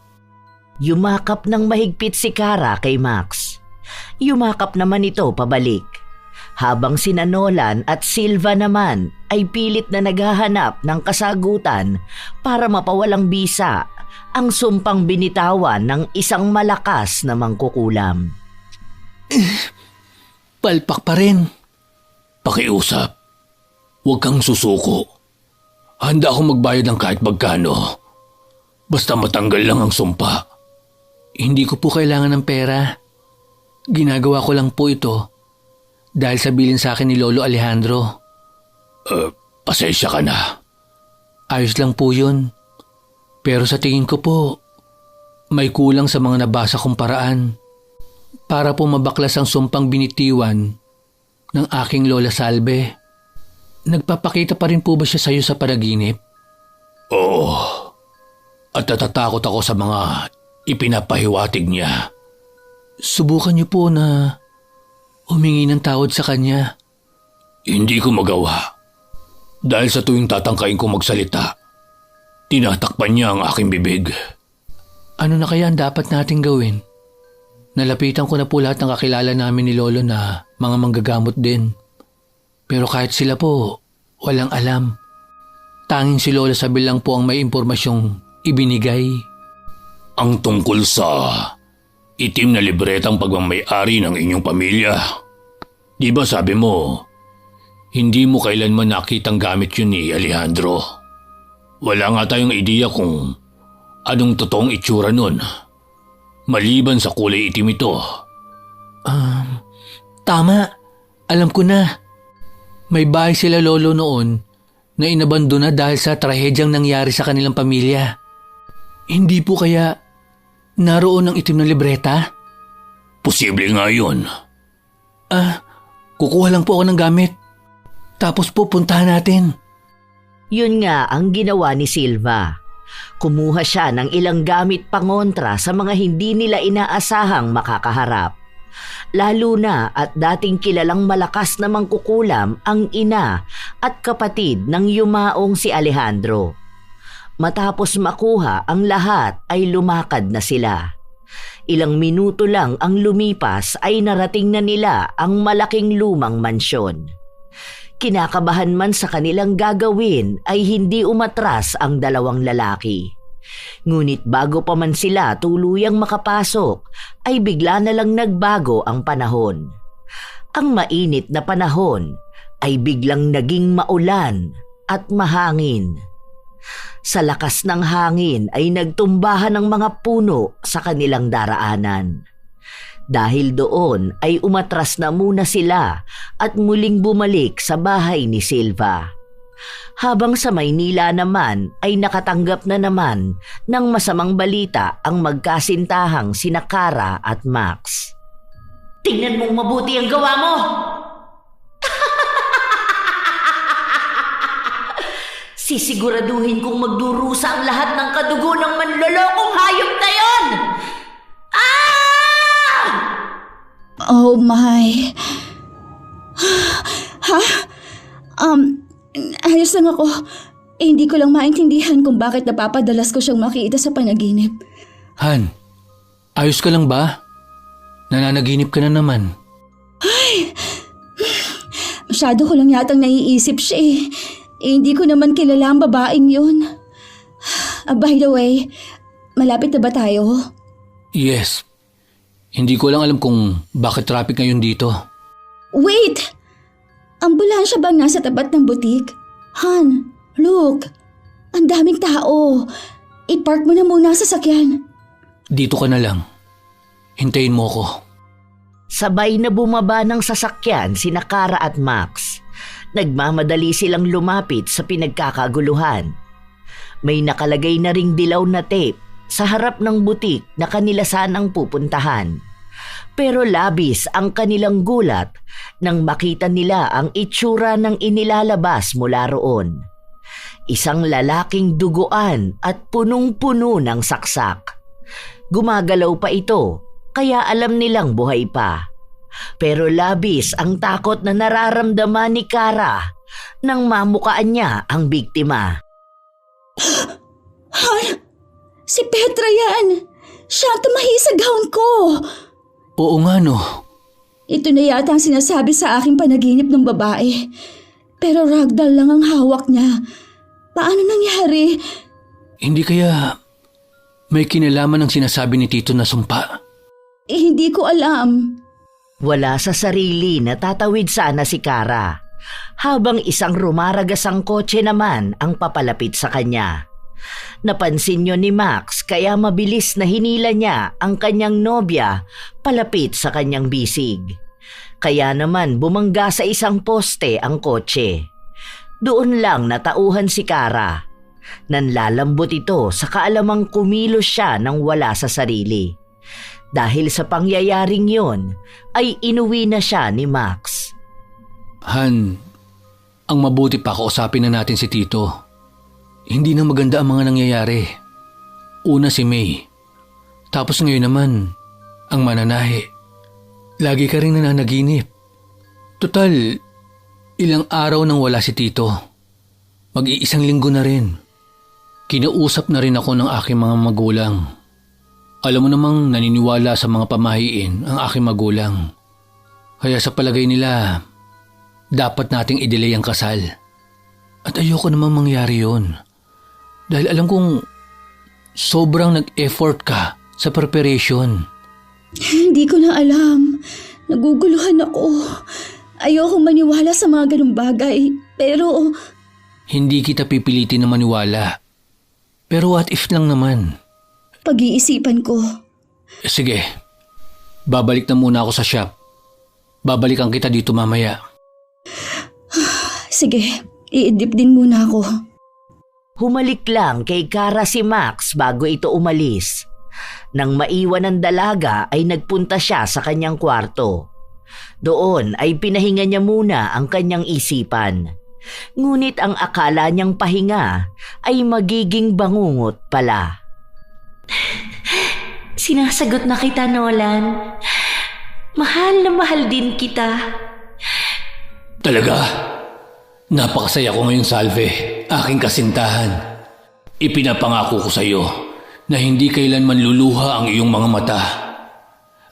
Yumakap ng mahigpit si Kara kay Max. Yumakap naman ito pabalik. Habang sina Nolan at Silva naman ay pilit na naghahanap ng kasagutan para mapawalang bisa ang sumpang binitawan ng isang malakas na mangkukulam. Palpak pa rin. Pakiusap. Huwag kang susuko. Handa akong magbayad ng kahit magkano. Basta matanggal lang ang sumpa. Hindi ko po kailangan ng pera. Ginagawa ko lang po ito dahil sa bilin sa akin ni Lolo Alejandro. Pasensya ka na. Ayos lang po yun. Pero sa tingin ko po, may kulang sa mga nabasa kong paraan para po mabaklas ang sumpang binitiwan ng aking Lola Salve. Nagpapakita pa rin po ba siya sa iyo sa panaginip? Oo. At natatakot ako sa mga ipinapahiwatig niya. Subukan niyo po na humingi ng tawad sa kanya. Hindi ko magawa. Dahil sa tuwing tatangkain kong magsalita, tinatakpan niya ang aking bibig. Ano na kaya ang dapat nating gawin? Nalapitan ko na po lahat ng kakilala namin ni Lolo na mga manggagamot din. Pero kahit sila po, walang alam. Tanging si Lola Sabel lang po ang may impormasyong ibinigay. Ang tungkol sa itim na libretang pagmamay-ari ng inyong pamilya. Di ba sabi mo, hindi mo kailanman nakitang gamit yun ni Alejandro? Wala nga tayong ideya kung anong totoong itsura nun. Maliban sa kulay itim ito. Tama. Alam ko na. May bahay sila Lolo noon na inabandona dahil sa trahedyang nangyari sa kanilang pamilya. Hindi po kaya naroon ang itim na libreta? Posible nga yun. Kukuha lang po ako ng gamit. Tapos po puntahan natin. Yun nga ang ginawa ni Silva. Kumuha siya ng ilang gamit pangontra sa mga hindi nila inaasahang makakaharap. Lalo na at dating kilalang malakas na mangkukulam ang ina at kapatid ng yumaong si Alejandro. Matapos makuha ang lahat ay lumakad na sila. Ilang minuto lang ang lumipas ay narating na nila ang malaking lumang mansyon. Kinakabahan man sa kanilang gagawin ay hindi umatras ang dalawang lalaki. Ngunit bago pa man sila tuluyang makapasok ay bigla na lang nagbago ang panahon. Ang mainit na panahon ay biglang naging maulan at mahangin. Sa lakas ng hangin ay nagtumbahan ang mga puno sa kanilang daraanan. Dahil doon ay umatras na muna sila at muling bumalik sa bahay ni Silva. Habang sa Maynila naman ay nakatanggap na naman ng masamang balita ang magkasintahang sina Kara at Max. Tingnan mong mabuti ang gawa mo! Sisiguraduhin kong magdurusa ang lahat ng kadugo ng manlolokong hayop na yon! Oh my. Ha? Ayos lang ako. Hindi ko lang maintindihan kung bakit napapadalas ko siyang makita sa panaginip. Han, ayos ka lang ba? Nananaginip ka na naman. Ay, masyado ko lang yatang naiisip siya eh. Hindi ko naman kilala ang babaeng yun. By the way, malapit na ba tayo? Yes. Hindi ko lang alam kung bakit traffic ngayon dito. Wait! Ambulansya bang nasa tapat ng butik? Han, look. Ang daming tao. I-park mo na muna sa sasakyan. Dito ka na lang. Hintayin mo ko. Sabay na bumaba ng sasakyan sina Kara at Max. Nagmamadali silang lumapit sa pinagkakaguluhan. May nakalagay na ring dilaw na tape sa harap ng butik na kanila sanang pupuntahan. Pero labis ang kanilang gulat nang makita nila ang itsura ng inilalabas mula roon. Isang lalaking duguan at punong-puno ng saksak. Gumagalaw pa ito kaya alam nilang buhay pa. Pero labis ang takot na nararamdaman ni Kara nang mamukaan niya ang biktima. Si Petra yan! Siya ang tumahi sa gown ko! Oo nga no. Ito na yata ang sinasabi sa aking panaginip ng babae. Pero ragdoll lang ang hawak niya. Paano nangyari? Hindi kaya may kinalaman ang sinasabi ni Tito na sumpa? Hindi ko alam. Wala sa sarili na tatawid sana si Kara, habang isang rumaragasang kotse naman ang papalapit sa kanya. Napansin yun ni Max kaya mabilis na hinila niya ang kanyang nobya palapit sa kanyang bisig. Kaya naman bumangga sa isang poste ang kotse. Doon lang natauhan si Kara. Nanlalambot ito sa kaalamang kumilos siya nang wala sa sarili. Dahil sa pangyayaring yon ay inuwi na siya ni Max. Han, ang mabuti pa kausapin na natin si Tito. Hindi na maganda ang mga nangyayari. Una si May. Tapos ngayon naman, ang mananahi. Lagi ka rin nananaginip. Total, ilang araw nang wala si Tito. Mag-iisang linggo na rin. Kinausap na rin ako ng aking mga magulang. Alam mo namang naniniwala sa mga pamahiin ang aking magulang. Kaya sa palagay nila, dapat nating i-delay ang kasal. At ayoko namang mangyari yun. Dahil alam kong sobrang nag-effort ka sa preparation. Hindi ko na alam. Naguguluhan ako. Ayokong maniwala sa mga ganung bagay. Pero... Hindi kita pipilitin na maniwala. Pero what if lang naman? Pag-iisipan ko. Sige, babalik na muna ako sa shop. Babalikan kita dito mamaya. Sige, iidip din muna ako. Humalik lang kay Kara si Max bago ito umalis. Nang maiwan ang dalaga ay nagpunta siya sa kanyang kwarto. Doon ay pinahinga niya muna ang kanyang isipan. Ngunit ang akala niyang pahinga ay magiging bangungot pala. Sinasagot na kita, Nolan. Mahal na mahal din kita. Talaga? Napakasaya ko ngayon, Salve, aking kasintahan. Ipinapangako ko sa iyo na hindi kailanman luluha ang iyong mga mata.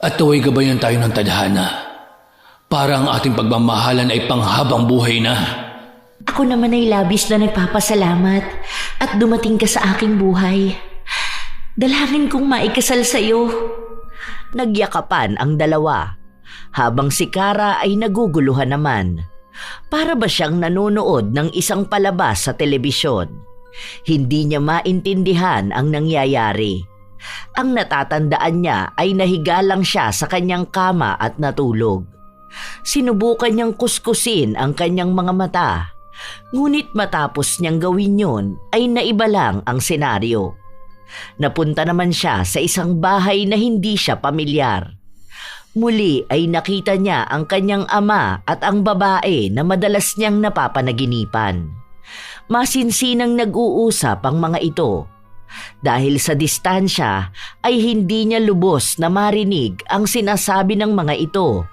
At tuway gabayan tayo ng tadhana para ang ating pagmamahalan ay panghabang buhay na. Ako naman ay labis na nagpapasalamat at dumating ka sa aking buhay. Dalangin kong maikasal sa iyo. Nagyakapan ang dalawa, habang si Kara ay naguguluhan naman. Para ba siyang nanonood ng isang palabas sa telebisyon? Hindi niya maintindihan ang nangyayari. Ang natatandaan niya ay nahiga lang siya sa kanyang kama at natulog. Sinubukan niyang kuskusin ang kanyang mga mata. Ngunit matapos niyang gawin yun ay naiba lang ang senaryo. Napunta naman siya sa isang bahay na hindi siya pamilyar. Muli ay nakita niya ang kanyang ama at ang babae na madalas niyang napapanaginipan. Masinsinang nag-uusap ang mga ito. Dahil sa distansya ay hindi niya lubos na marinig ang sinasabi ng mga ito,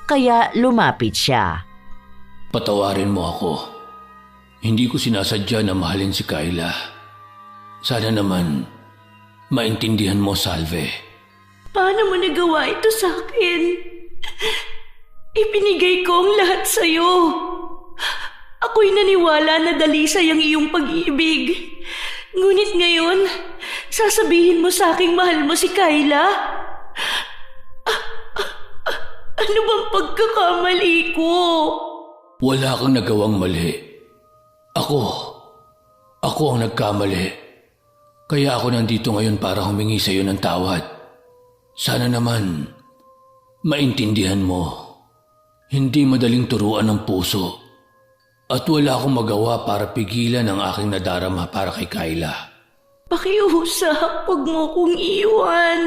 kaya lumapit siya. Patawarin mo ako. Hindi ko sinasadya na mahalin si Kayla. Sana naman maintindihan mo, Salve. Paano mo nagawa ito sa akin? Ipinigay ko ang lahat sa'yo. Ako'y naniwala na dalisay ang iyong pag-ibig. Ngunit ngayon, sasabihin mo sa aking mahal mo si Kayla? Ano bang pagkakamali ko? Wala kang nagawang mali. Ako ang nagkamali. Kaya ako nandito ngayon para humingi sa iyo ng tawad. Sana naman maintindihan mo. Hindi madaling turuan ng puso. At wala akong magawa para pigilan ang aking nadarama para kay Kayla. Pakiusap, huwag mo kong iwan.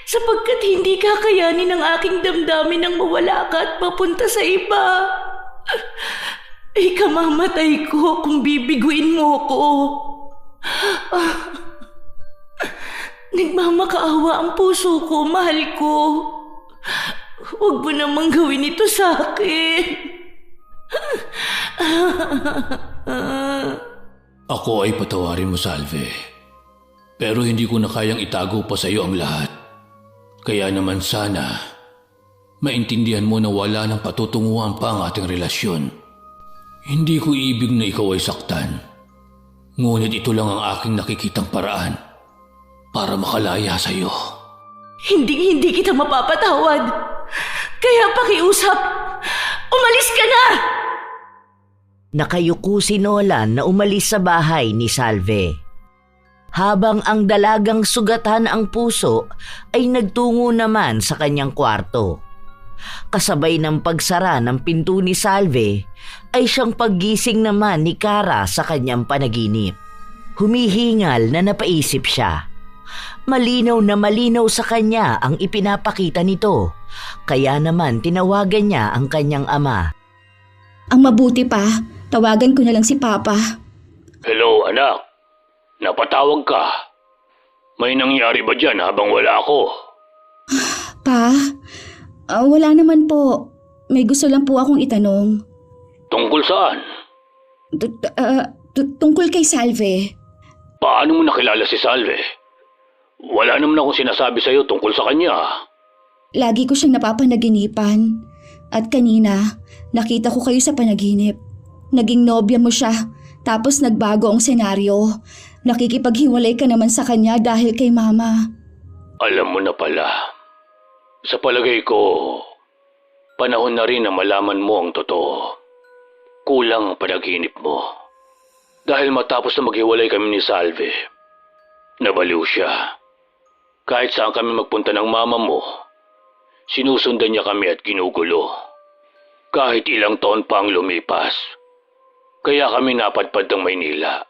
Sapagkat hindi kakayanin ng aking damdamin nang mawala ka at mapunta sa iba. Ikamamatay ko kung bibiguin mo ko. Nagmamakaawa ang puso ko, mahal ko. Huwag mo namang gawin ito sa akin. Ako ay patawarin mo, Salve. Pero hindi ko na kayang itago pa sa iyo ang lahat. Kaya naman sana, maintindihan mo na wala nang patutunguhan pa ang ating relasyon. Hindi ko ibig na ikaw ay saktan. Ngunit ito lang ang aking nakikitang paraan para makalaya sa iyo. Hindi kita mapapatawad. Kaya pakiusap, umalis ka na! Nakayuko si Nolan na umalis sa bahay ni Salve. Habang ang dalagang sugatan ang puso ay nagtungo naman sa kanyang kwarto. Kasabay ng pagsara ng pinto ni Salve ay siyang paggising naman ni Kara sa kanyang panaginip. Humihingal na napaisip siya. Malinaw na malinaw sa kanya ang ipinapakita nito, kaya naman tinawagan niya ang kanyang ama. Ang mabuti pa, tawagan ko na lang si Papa. Hello, anak. Napatawag ka. May nangyari ba dyan habang wala ako? Pa, wala naman po. May gusto lang po akong itanong. Tungkol saan? Tungkol kay Salve. Paano mo nakilala si Salve? Wala naman akong sinasabi sa'yo tungkol sa kanya. Lagi ko siyang napapanaginipan. At kanina, nakita ko kayo sa panaginip. Naging nobya mo siya, tapos nagbago ang senaryo. Nakikipaghiwalay ka naman sa kanya dahil kay Mama. Alam mo na pala. Sa palagay ko, panahon na rin na malaman mo ang totoo. Kulang ang panaginip mo. Dahil matapos na maghiwalay kami ni Salve, nabaliw siya. Kahit saan kami magpunta ng mama mo, sinusundan niya kami at ginugulo. Kahit ilang taon pa ang lumipas. Kaya kami napadpad ng Maynila.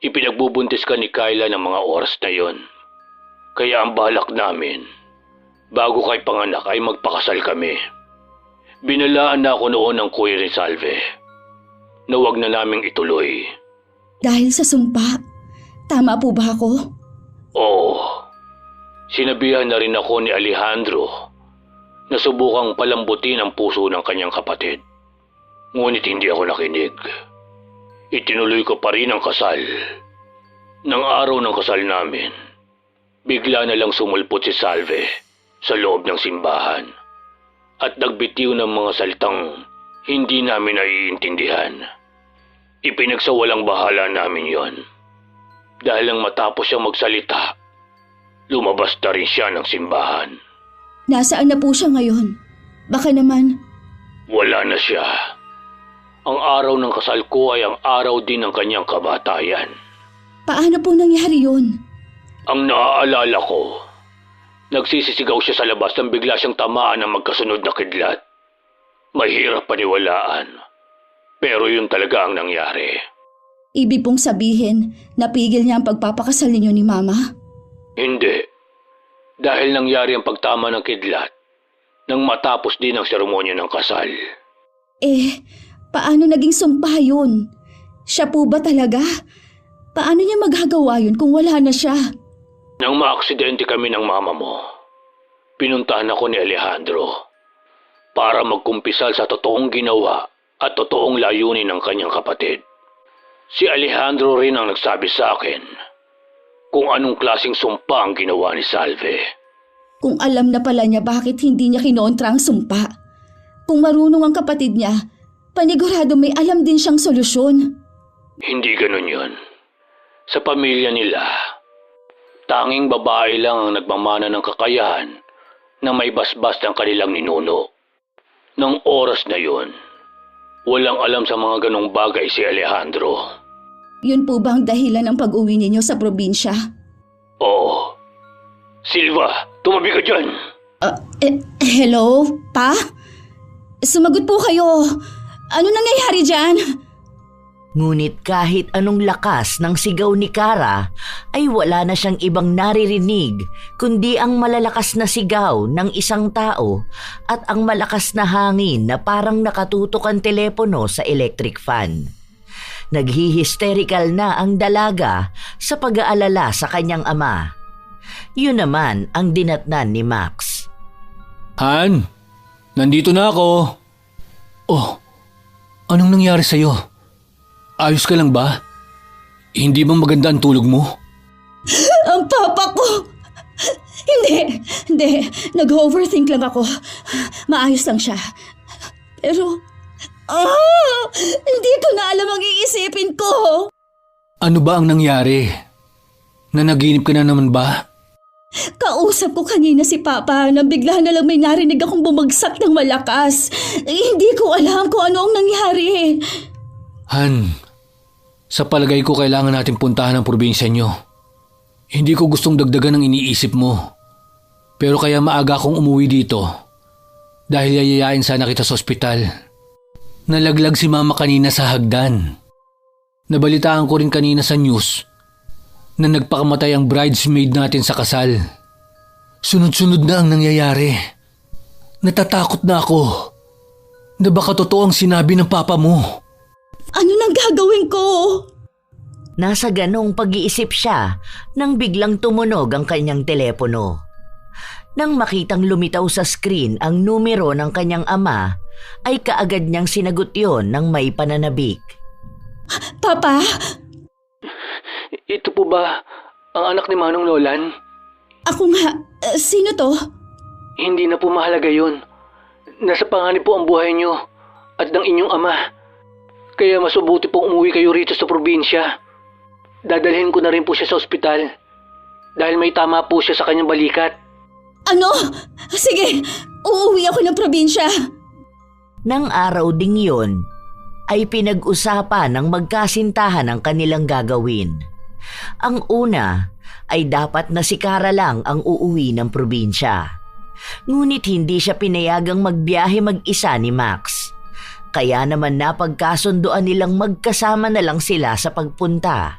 Ipinagbubuntis ka ni Kyla ng mga oras na yon. Kaya ang balak namin, bago kay panganak ay magpakasal kami. Binalaan na ako noon ng kuya ni Salve na huwag na naming ituloy. Dahil sa sumpa, tama po ba ako? Oo. Sinabihan na rin ako ni Alejandro na subukang palambutin ang puso ng kanyang kapatid. Ngunit hindi ako nakinig. Itinuloy ko pa rin ang kasal. Nang araw ng kasal namin, bigla na lang sumulpot si Salve sa loob ng simbahan at nagbitiw ng mga salitang hindi namin naiintindihan. Ipinagsawalang bahala namin yon. Dahil lang matapos siyang magsalita, lumabas na rin siya ng simbahan. Nasaan na po siya ngayon? Baka naman... Wala na siya. Ang araw ng kasal ko ay ang araw din ng kanyang kamatayan. Paano po nangyari yun? Ang naaalala ko, nagsisisigaw siya sa labas nang bigla siyang tamaan ng magkasunod na kidlat. Mahirap paniwalaan, pero yun talaga ang nangyari. Ibig pong sabihin, napigil niya ang pagpapakasal ninyo ni Mama? Hindi. Dahil nangyari ang pagtama ng kidlat nang matapos din ang seremonya ng kasal. Paano naging sumpa yun? Siya po ba talaga? Paano niya magagawa yun kung wala na siya? Nang maaksidente kami ng mama mo, pinuntahan ako ni Alejandro para magkumpisal sa totoong ginawa at totoong layunin ng kanyang kapatid. Si Alejandro rin ang nagsabi sa akin kung anong klaseng sumpa ang ginawa ni Salve. Kung alam na pala niya bakit hindi niya kinontra ang sumpa. Kung marunong ang kapatid niya, panigurado may alam din siyang solusyon. Hindi ganun yun. Sa pamilya nila, tanging babae lang ang nagmamana ng kakayahan na may basbas ng kanilang ninuno. Nang oras na yun, walang alam sa mga ganong bagay si Alejandro. Yun po ba ang dahilan ng pag-uwi ninyo sa probinsya? Oo. Silva, tumabi ka dyan. Hello, Pa? Sumagot po kayo. Ano nangyayari dyan? Ngunit kahit anong lakas ng sigaw ni Kara ay wala na siyang ibang naririnig kundi ang malalakas na sigaw ng isang tao at ang malakas na hangin na parang nakatutok ang telepono sa electric fan. Naghihisterical na ang dalaga sa pag-aalala sa kanyang ama. Yun naman ang dinatnan ni Max. Han, nandito na ako. Oh, anong nangyari sa'yo? Ayos ka lang ba? Hindi ba maganda ang tulog mo? Ang papa ko! Hindi. Nag-overthink lang ako. Maayos lang siya. Pero, hindi ko na alam ang iisipin ko. Ano ba ang nangyari? Nanaginip ka na naman ba? Kausap ko kanina si Papa nang bigla na lang may narinig akong bumagsak ng malakas. Hindi ko alam kung ano ang nangyari. Han, sa palagay ko kailangan natin puntahan ang probinsya nyo. Hindi ko gustong dagdagan ang iniisip mo. Pero kaya maaga akong umuwi dito dahil yayayain sana kita sa ospital. Nalaglag si Mama kanina sa hagdan. Nabalitaan ko rin kanina sa news na nagpakamatay ang bridesmaid natin sa kasal. Sunod-sunod na ang nangyayari. Natatakot na ako na baka totoo ang sinabi ng papa mo. Ano nang gagawin ko? Nasa ganong pag-iisip siya nang biglang tumunog ang kanyang telepono. Nang makitang lumitaw sa screen ang numero ng kanyang ama, ay kaagad niyang sinagot yon ng may pananabik. Papa? Ito po ba ang anak ni Manong Nolan? Ako nga. Sino to? Hindi na po mahalaga yun. Nasa panganib po ang buhay niyo at ng inyong ama. Kaya mas mabuti pong umuwi kayo rito sa probinsya. Dadalhin ko na rin po siya sa ospital dahil may tama po siya sa kanyang balikat. Ano? Sige, uuwi ako ng probinsya. Nang araw ding yun, ay pinag-usapan ng magkasintahan ang kanilang gagawin. Ang una ay dapat na si Kara lang ang uuwi ng probinsya. Ngunit hindi siya pinayagang magbiyahe mag-isa ni Max. Kaya naman napagkasunduan nilang magkasama na lang sila sa pagpunta.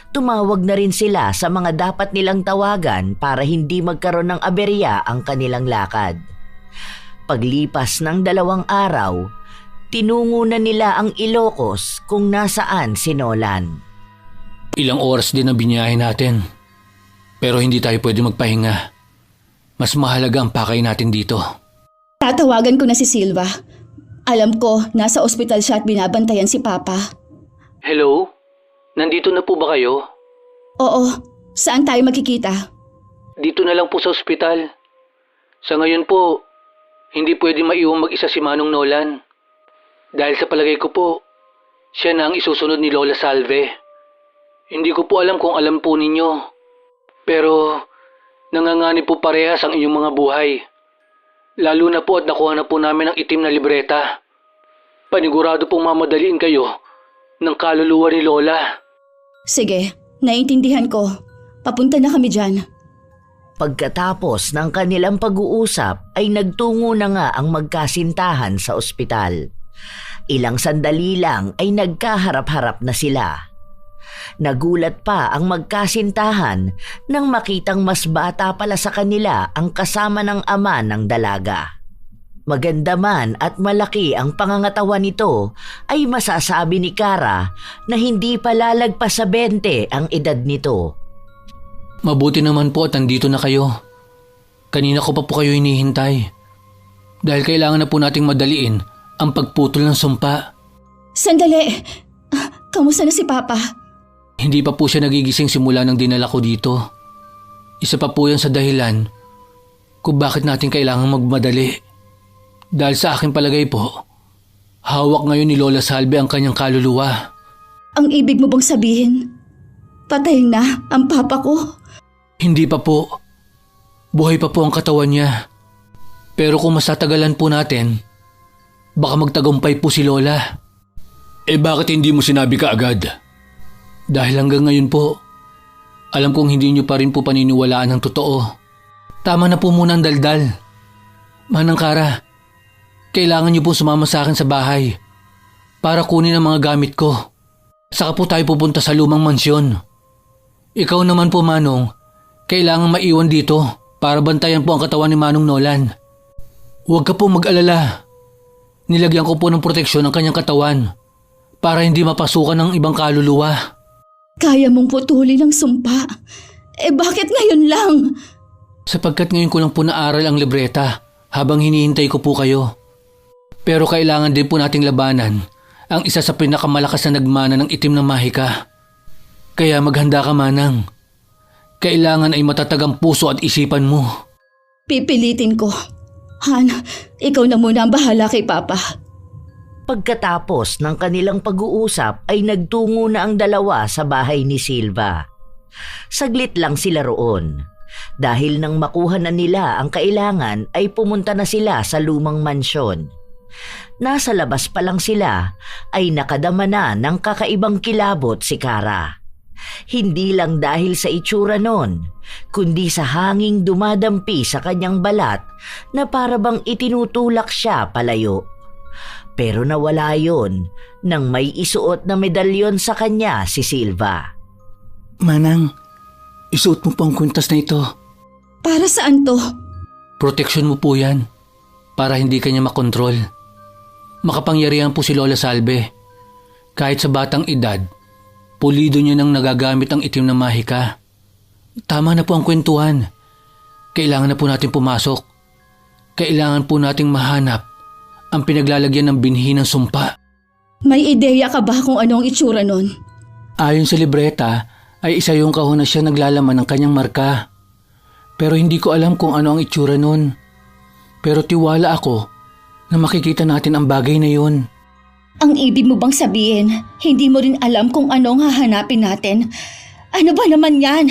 Tumawag na rin sila sa mga dapat nilang tawagan para hindi magkaroon ng aberya ang kanilang lakad. Paglipas ng 2 araw, tinungo na nila ang Ilocos kung nasaan si Nolan. Ilang oras din ang binyahe natin. Pero hindi tayo pwede magpahinga. Mas mahalaga ang pakay natin dito. Tatawagan ko na si Silva. Alam ko, nasa ospital siya at binabantayan si Papa. Hello? Nandito na po ba kayo? Oo, saan tayo magkikita? Dito na lang po sa ospital. Sa ngayon po, hindi pwede maiwang mag-isa si Manong Nolan. Dahil sa palagay ko po, siya na ang isusunod ni Lola Salve. Hindi ko po alam kung alam po ninyo. Pero nanganganib po parehas ang inyong mga buhay. Lalo na po at nakuha na po namin ang itim na libreta. Panigurado pong mamadaliin kayo ng kaluluwa ni Lola. Sige, naiintindihan ko. Papunta na kami dyan. Pagkatapos ng kanilang pag-uusap ay nagtungo na nga ang magkasintahan sa ospital. Ilang sandali lang ay nagkaharap-harap na sila. Nagulat pa ang magkasintahan nang makitang mas bata pala sa kanila ang kasama ng ama ng dalaga. Maganda man at malaki ang pangangatawan nito ay masasabi ni Kara na hindi pa lalagpas sa 20 ang edad nito. Mabuti naman po at nandito na kayo. Kanina ko pa po kayo hinihintay. Dahil kailangan na po nating madaliin ang pagputol ng sumpa. Sandali! Kamusta na si Papa? Hindi pa po siya nagigising simula nang dinala ko dito. Isa pa po yan sa dahilan kung bakit natin kailangan magmadali. Dahil sa aking palagay po, hawak ngayon ni Lola Salve ang kanyang kaluluwa. Ang ibig mo bang sabihin, patay na ang papa ko? Hindi pa po. Buhay pa po ang katawan niya. Pero kung masatagalan po natin, baka magtagumpay po si Lola. Bakit hindi mo sinabi kaagad? Dahil hanggang ngayon po, alam kong hindi niyo pa rin po paniniwalaan ng totoo. Tama na po muna ang daldal. Manang Kara, kailangan niyo po sumama sa akin sa bahay para kunin ang mga gamit ko. Saka po tayo pupunta sa lumang mansyon. Ikaw naman po, Manong, kailangan maiwan dito para bantayan po ang katawan ni Manong Nolan. Huwag ka po mag-alala. Nilagyan ko po ng proteksyon ang kanyang katawan para hindi mapasukan ng ibang kaluluwa. Kaya mong putulin ang sumpa. Bakit ngayon lang? Sapagkat ngayon ko lang po naaral ang libreta habang hinihintay ko po kayo. Pero kailangan din po nating labanan ang isa sa pinakamalakas na nagmana ng itim na mahika. Kaya maghanda ka, Manang. Kailangan ay matatag ang puso at isipan mo. Pipilitin ko. Han, ikaw na muna ang bahala kay Papa. Pagkatapos ng kanilang pag-uusap ay nagtungo na ang dalawa sa bahay ni Silva. Saglit lang sila roon. Dahil nang makuha na nila ang kailangan ay pumunta na sila sa lumang mansyon. Nasa labas pa lang sila ay nakadama na ng kakaibang kilabot si Kara. Hindi lang dahil sa itsura nun, kundi sa hanging dumadampi sa kanyang balat na parabang itinutulak siya palayo. Pero nawala yon nang may isuot na medalyon sa kanya si Silva. Manang, isuot mo po ang kwintas na ito. Para saan to? Proteksyon mo po yan para hindi kanya makontrol. Makapangyarihan po si Lola Salve. Kahit sa batang edad, pulido niya nang nagagamit ang itim na mahika. Tama na po ang kwentuhan. Kailangan na po natin pumasok. Kailangan po nating mahanap ang pinaglalagyan ng binhi ng sumpa. May ideya ka ba kung ano ang itsura nun? Ayon sa libreta, ay isa yung kahon na siya naglalaman ng kanyang marka. Pero hindi ko alam kung ano ang itsura nun. Pero tiwala ako na makikita natin ang bagay na yun. Ang ibig mo bang sabihin, hindi mo rin alam kung anong hahanapin natin? Ano ba naman yan?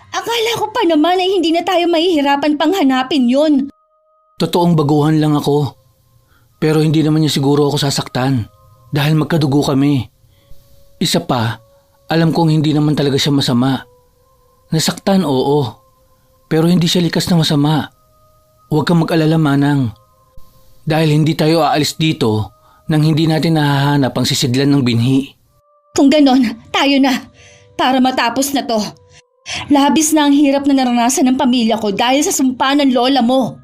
Akala ko pa naman ay hindi na tayo mahihirapan pang hanapin yun. Totoong baguhan lang ako. Pero hindi naman niya siguro ako sasaktan dahil magkadugo kami. Isa pa, alam kong hindi naman talaga siya masama. Nasaktan, oo. Pero hindi siya likas na masama. Huwag kang mag-alala, Manang. Dahil hindi tayo aalis dito nang hindi natin nahahanap ang sisidlan ng binhi. Kung ganon, tayo na. Para matapos na to. Labis na ang hirap na naranasan ng pamilya ko dahil sa sumpa ng lola mo.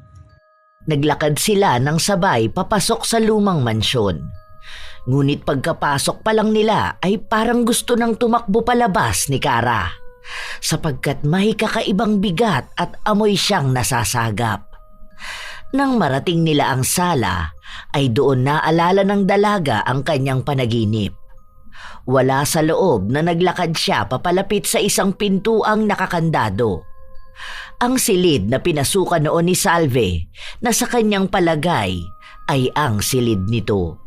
Naglakad sila ng sabay papasok sa lumang mansyon. Ngunit pagkapasok pa lang nila ay parang gusto nang tumakbo palabas ni Kara. Sapagkat may kakaibang bigat at amoy siyang nasasagap. Nang marating nila ang sala, ay doon naalala ng dalaga ang kanyang panaginip. Wala sa loob na naglakad siya papalapit sa isang pintuang nakakandado. Ang silid na pinasukan noon ni Salve na sa kanyang palagay ay ang silid nito.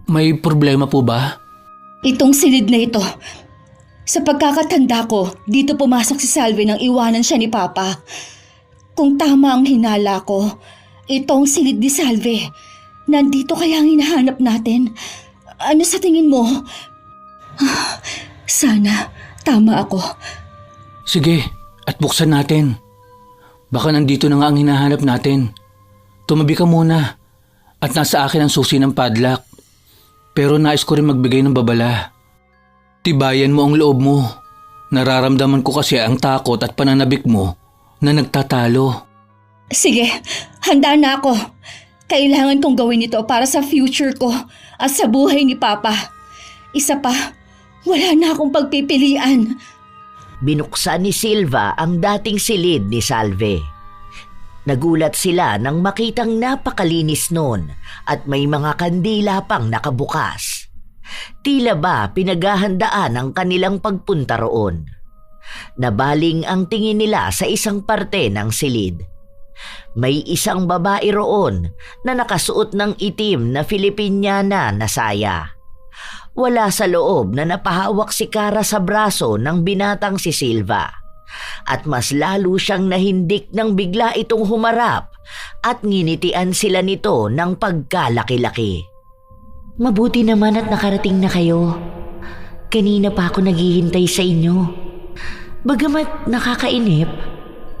May problema po ba? Itong silid na ito. Sa pagkakatanda ko, dito pumasok si Salve nang iwanan siya ni Papa. Kung tama ang hinala ko, itong silid ni Salve. Nandito kaya ang hinahanap natin. Ano sa tingin mo? Sana tama ako. Sige, at buksan natin. Baka nandito na nga ang hinahanap natin. Tumabi ka muna. At nasa akin ang susi ng padlock. Pero nais ko rin magbigay ng babala. Tibayan mo ang loob mo. Nararamdaman ko kasi ang takot at pananabik mo na nagtatalo. Sige, handa na ako. Kailangan kong gawin ito para sa future ko at sa buhay ni Papa. Isa pa, wala na akong pagpipilian. Binuksan ni Silva ang dating silid ni Salve. Nagulat sila nang makitang napakalinis noon at may mga kandila pang nakabukas. Tila ba pinaghahandaan ang kanilang pagpunta roon. Nabaling ang tingin nila sa isang parte ng silid. May isang babae roon na nakasuot ng itim na Filipiniana na saya. Wala sa loob na napahawak si Kara sa braso ng binatang si Silva. At mas lalo siyang nahindik nang bigla itong humarap at nginitian sila nito ng pagkalaki-laki. Mabuti naman at nakarating na kayo. Kanina pa ako naghihintay sa inyo. Bagamat nakakainip,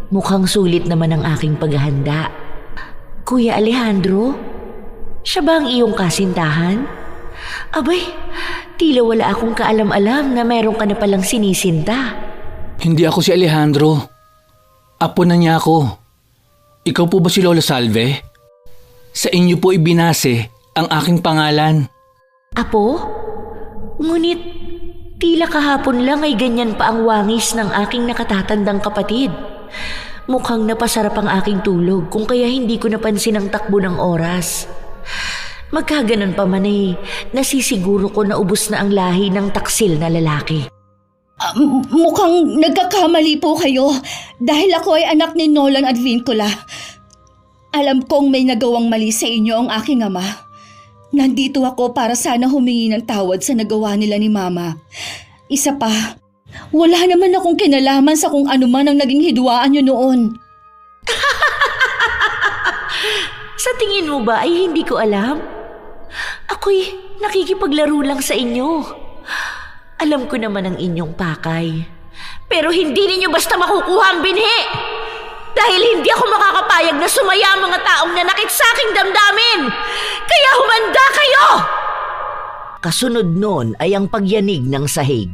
mukhang sulit naman ang aking paghahanda. Kuya Alejandro, siya ba ang iyong kasintahan? Abay, tila wala akong kaalam-alam na meron ka na palang sinisinta. Hindi ako si Alejandro. Apo na niya ako. Ikaw po ba si Lola Salve? Sa inyo po ibinase ang aking pangalan. Apo? Ngunit Tila kahapon lang ay ganyan pa ang wangis ng aking nakatatandang kapatid. Mukhang napasarap ang aking tulog kung kaya hindi ko napansin ang takbo ng oras. Magkaganon pa man ay nasisiguro ko na ubos na ang lahi ng taksil na lalaki. Mukhang nagkakamali po kayo dahil ako ay anak ni Nolan at Vincula. Alam kong may nagawang mali sa inyo ang aking ama. Nandito ako para sana humingi ng tawad sa nagawa nila ni Mama. Isa pa, wala naman akong kinalaman sa kung ano man ang naging hidwaan niyo noon. Sa tingin mo ba ay hindi ko alam? Ako'y nakikipaglaro lang sa inyo. Alam ko naman ang inyong pakay. Pero hindi ninyo basta makukuha ang binhi. Dahil hindi ako makakapayag na sumaya ang mga taong nanakit sa aking damdamin. Kaya humanda kayo! Kasunod nun ay ang pagyanig ng sahig.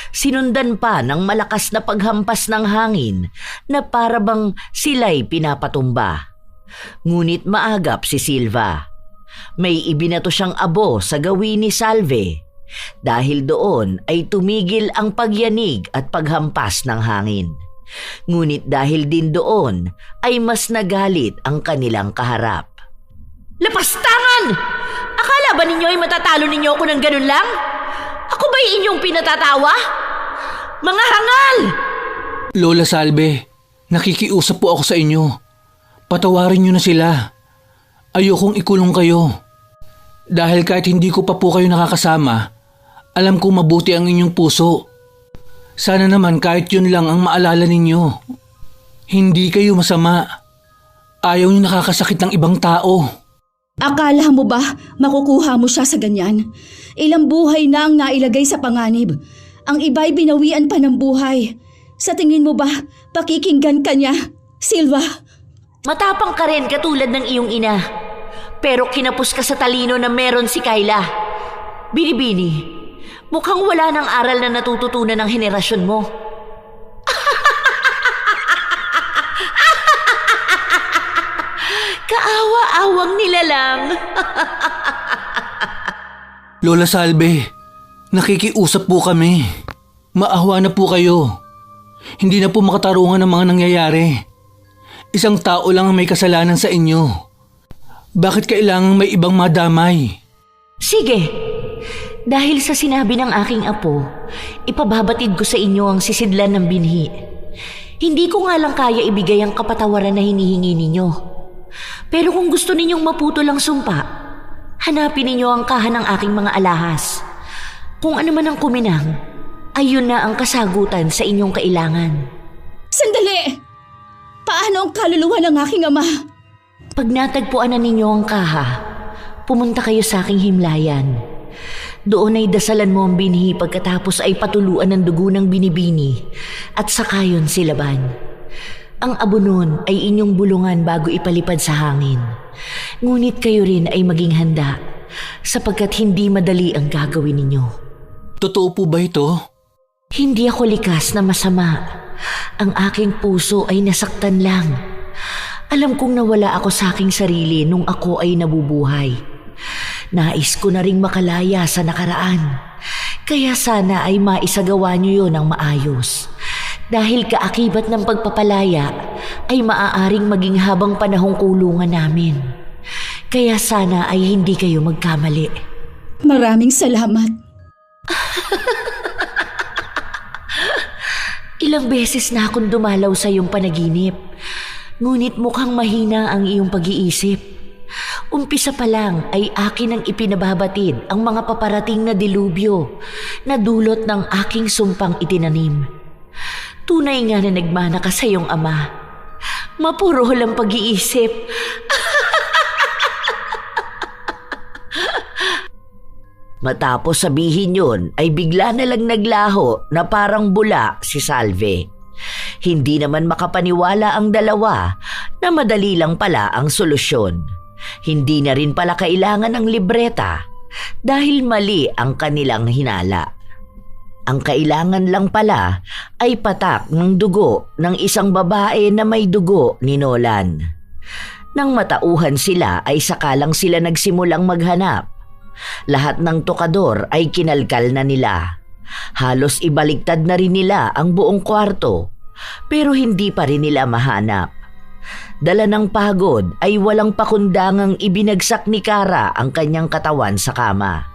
Sinundan pa ng malakas na paghampas ng hangin na parabang sila'y pinapatumba. Ngunit maagap si Silva. May ibinato siyang abo sa gawin ni Salve. Dahil doon ay tumigil ang pagyanig at paghampas ng hangin. Ngunit dahil din doon ay mas nagalit ang kanilang kaharap. Lapastangan! Akala ba ninyo ay matatalo ninyo ako ng ganun lang? Ako ba'y inyong pinatatawa? Mga hangal! Lola Salve, nakikiusap po ako sa inyo. Patawarin niyo na sila. Ayokong ikulong kayo. Dahil kahit hindi ko pa po kayo nakakasama, alam kong mabuti ang inyong puso. Sana naman kahit yun lang ang maalala ninyo. Hindi kayo masama. Ayaw niyo nakakasakit ng ibang tao. Akala mo ba makukuha mo siya sa ganyan? Ilang buhay na ang nailagay sa panganib. Ang iba'y binawian pa ng buhay. Sa tingin mo ba pakikinggan ka niya, Silva? Matapang ka rin katulad ng iyong ina. Pero kinapos ka sa talino na meron si Kayla. Binibini, mukhang wala ng aral na natututunan ng henerasyon mo. Kaawa-awang nila lang. Lola Salve, nakikiusap po kami. Maawa na po kayo. Hindi na po makatarungan ang mga nangyayari. Isang tao lang ang may kasalanan sa inyo. Bakit kailangang may ibang madamay? Sige, dahil sa sinabi ng aking apo, ipababatid ko sa inyo ang sisidlan ng binhi. Hindi ko nga lang kaya ibigay ang kapatawaran na hinihingi ninyo. Pero kung gusto ninyong maputol ang sumpa, hanapin ninyo ang kahan ng aking mga alahas. Kung ano man ang kuminang, ayun na ang kasagutan sa inyong kailangan. Sandali! Paano ang kaluluwa ng aking ama? Pag natagpuan na ninyo ang kaha, pumunta kayo sa aking himlayan. Doon ay dasalan mo ang binhi pagkatapos ay patuluan ng dugo ng binibini at saka yun silaban. Ang abo nun ay inyong bulungan bago ipalipad sa hangin. Ngunit kayo rin ay maging handa sapagkat hindi madali ang gagawin ninyo. Totoo po ba ito? Hindi ako likas na masama. Ang aking puso ay nasaktan lang. Alam kong nawala ako sa aking sarili nung ako ay nabubuhay. Nais ko na ring makalaya sa nakaraan. Kaya sana ay maisagawa niyo yun ng maayos. Dahil kaakibat ng pagpapalaya ay maaaring maging habang panahong kulungan namin. Kaya sana ay hindi kayo magkamali. Maraming salamat. Ilang beses na akong dumalaw sa iyong panaginip. Ngunit mukhang mahina ang iyong pag-iisip. Umpisa pa lang ay akin ang ipinababatid ang mga paparating na dilubyo na dulot ng aking sumpang itinanim. Tunay nga na nagmana ka sa iyong ama. Mapuruhol ang pag-iisip. Matapos sabihin yun ay bigla na lang naglaho na parang bula si Salve. Hindi naman makapaniwala ang dalawa na madali lang pala ang solusyon. Hindi na rin pala kailangan ng libreta dahil mali ang kanilang hinala. Ang kailangan lang pala ay patak ng dugo ng isang babae na may dugo ni Nolan. Nang matauhan sila ay sakalang sila nagsimulang maghanap. Lahat ng tokador ay kinalkal na nila. Halos ibaligtad na rin nila ang buong kwarto, pero hindi pa rin nila mahanap. Dala ng pagod ay walang pakundangang ibinagsak ni Kara ang kanyang katawan sa kama.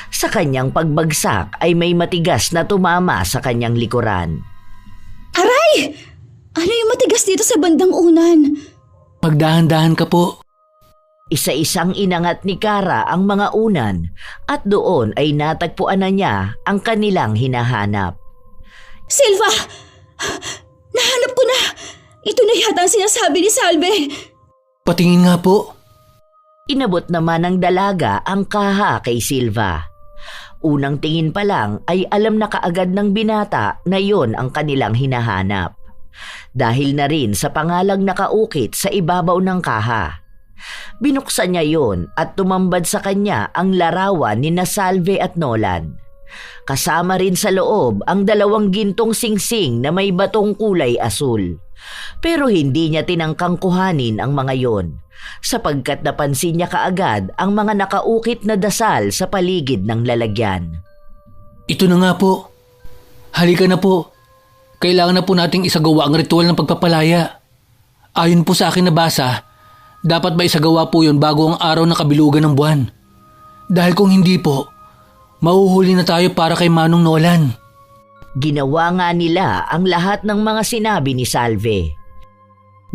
Sa kanyang pagbagsak ay may matigas na tumama sa kanyang likuran. Aray! Ano yung matigas dito sa bandang unan? Magdahan-dahan ka po. Isa-isang inangat ni Kara ang mga unan at doon ay natagpuan na niya ang kanilang hinahanap. Silva! Nahanap ko na! Ito na yata ang sinasabi ni Salve. Patingin nga po. Inabot naman ng dalaga ang kaha kay Silva. Unang tingin pa lang ay alam na kaagad ng binata na yon ang kanilang hinahanap. Dahil na rin sa pangalang nakaukit sa ibabaw ng kaha. Binuksan niya yon at tumambad sa kanya ang larawan ni Salve at Nolan. Kasama rin sa loob ang 2 gintong singsing na may batong kulay asul. Pero hindi niya tinangkang kuhanin ang mga yon, sapagkat napansin niya kaagad ang mga nakaukit na dasal sa paligid ng lalagyan. Ito na nga po. Halika na po. Kailangan na po nating isagawa ang ritual ng pagpapalaya. Ayon po sa akin nabasa, dapat ba isagawa po yun bago ang araw ng kabilugan ng buwan? Dahil kung hindi po, mahuhuli na tayo para kay Manong Nolan. Ginawa nga nila ang lahat ng mga sinabi ni Salve.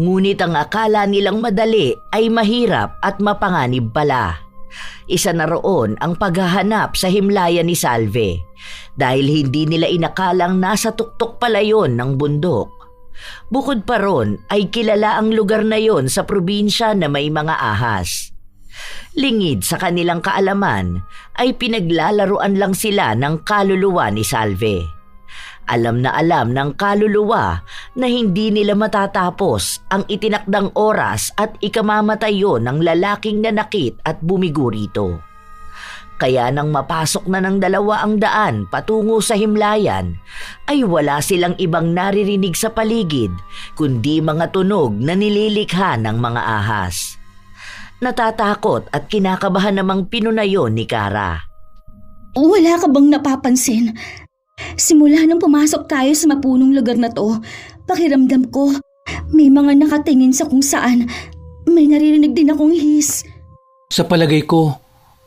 Ngunit ang akala nilang madali ay mahirap at mapanganib pala. Isa na roon ang paghahanap sa himlayan ni Salve dahil hindi nila inakalang nasa tuktok pala yon ng bundok. Bukod pa ron ay kilala ang lugar na yon sa probinsya na may mga ahas. Lingid sa kanilang kaalaman ay pinaglalaruan lang sila ng kaluluwa ni Salve. Alam na alam ng kaluluwa na hindi nila matatapos ang itinakdang oras at ikamamatay yon ng lalaking nanakit at bumigo rito. Kaya nang mapasok na ng 200 patungo sa himlayan, ay wala silang ibang naririnig sa paligid kundi mga tunog na nililikha ng mga ahas. Natatakot at kinakabahan namang pinunayon ni Kara. Wala ka bang napapansin? Simula nang pumasok tayo sa mapunong lugar na to, pakiramdam ko may mga nakatingin sa kung saan. May naririnig din akong his. Sa palagay ko,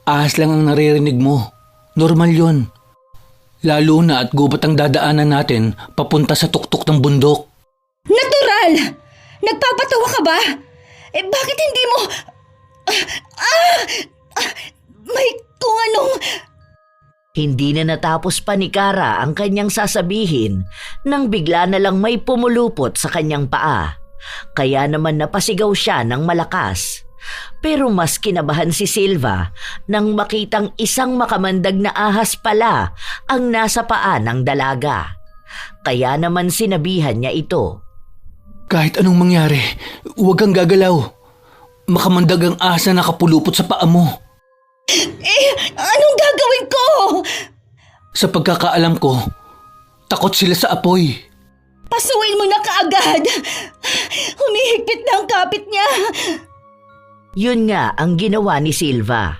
ahas lang ang naririnig mo. Normal yon. Lalo na at gubat ang dadaanan natin papunta sa tuktok ng bundok. Natural! Nagpapatawa ka ba? Bakit hindi mo... May kung anong... Hindi na natapos pa ni Kara ang kanyang sasabihin nang bigla na lang may pumulupot sa kanyang paa. Kaya naman napasigaw siya ng malakas. Pero mas kinabahan si Silva nang makitang isang makamandag na ahas pala ang nasa paa ng dalaga. Kaya naman sinabihan niya ito. Kahit anong mangyari, huwag kang gagalaw. Makamandag ang ahas na nakapulupot sa paa mo. Anong gagawin ko? Sa pagkakaalam ko, takot sila sa apoy. Pasuin mo na kaagad. Humihigpit na ang kapit niya. Yun nga ang ginawa ni Silva.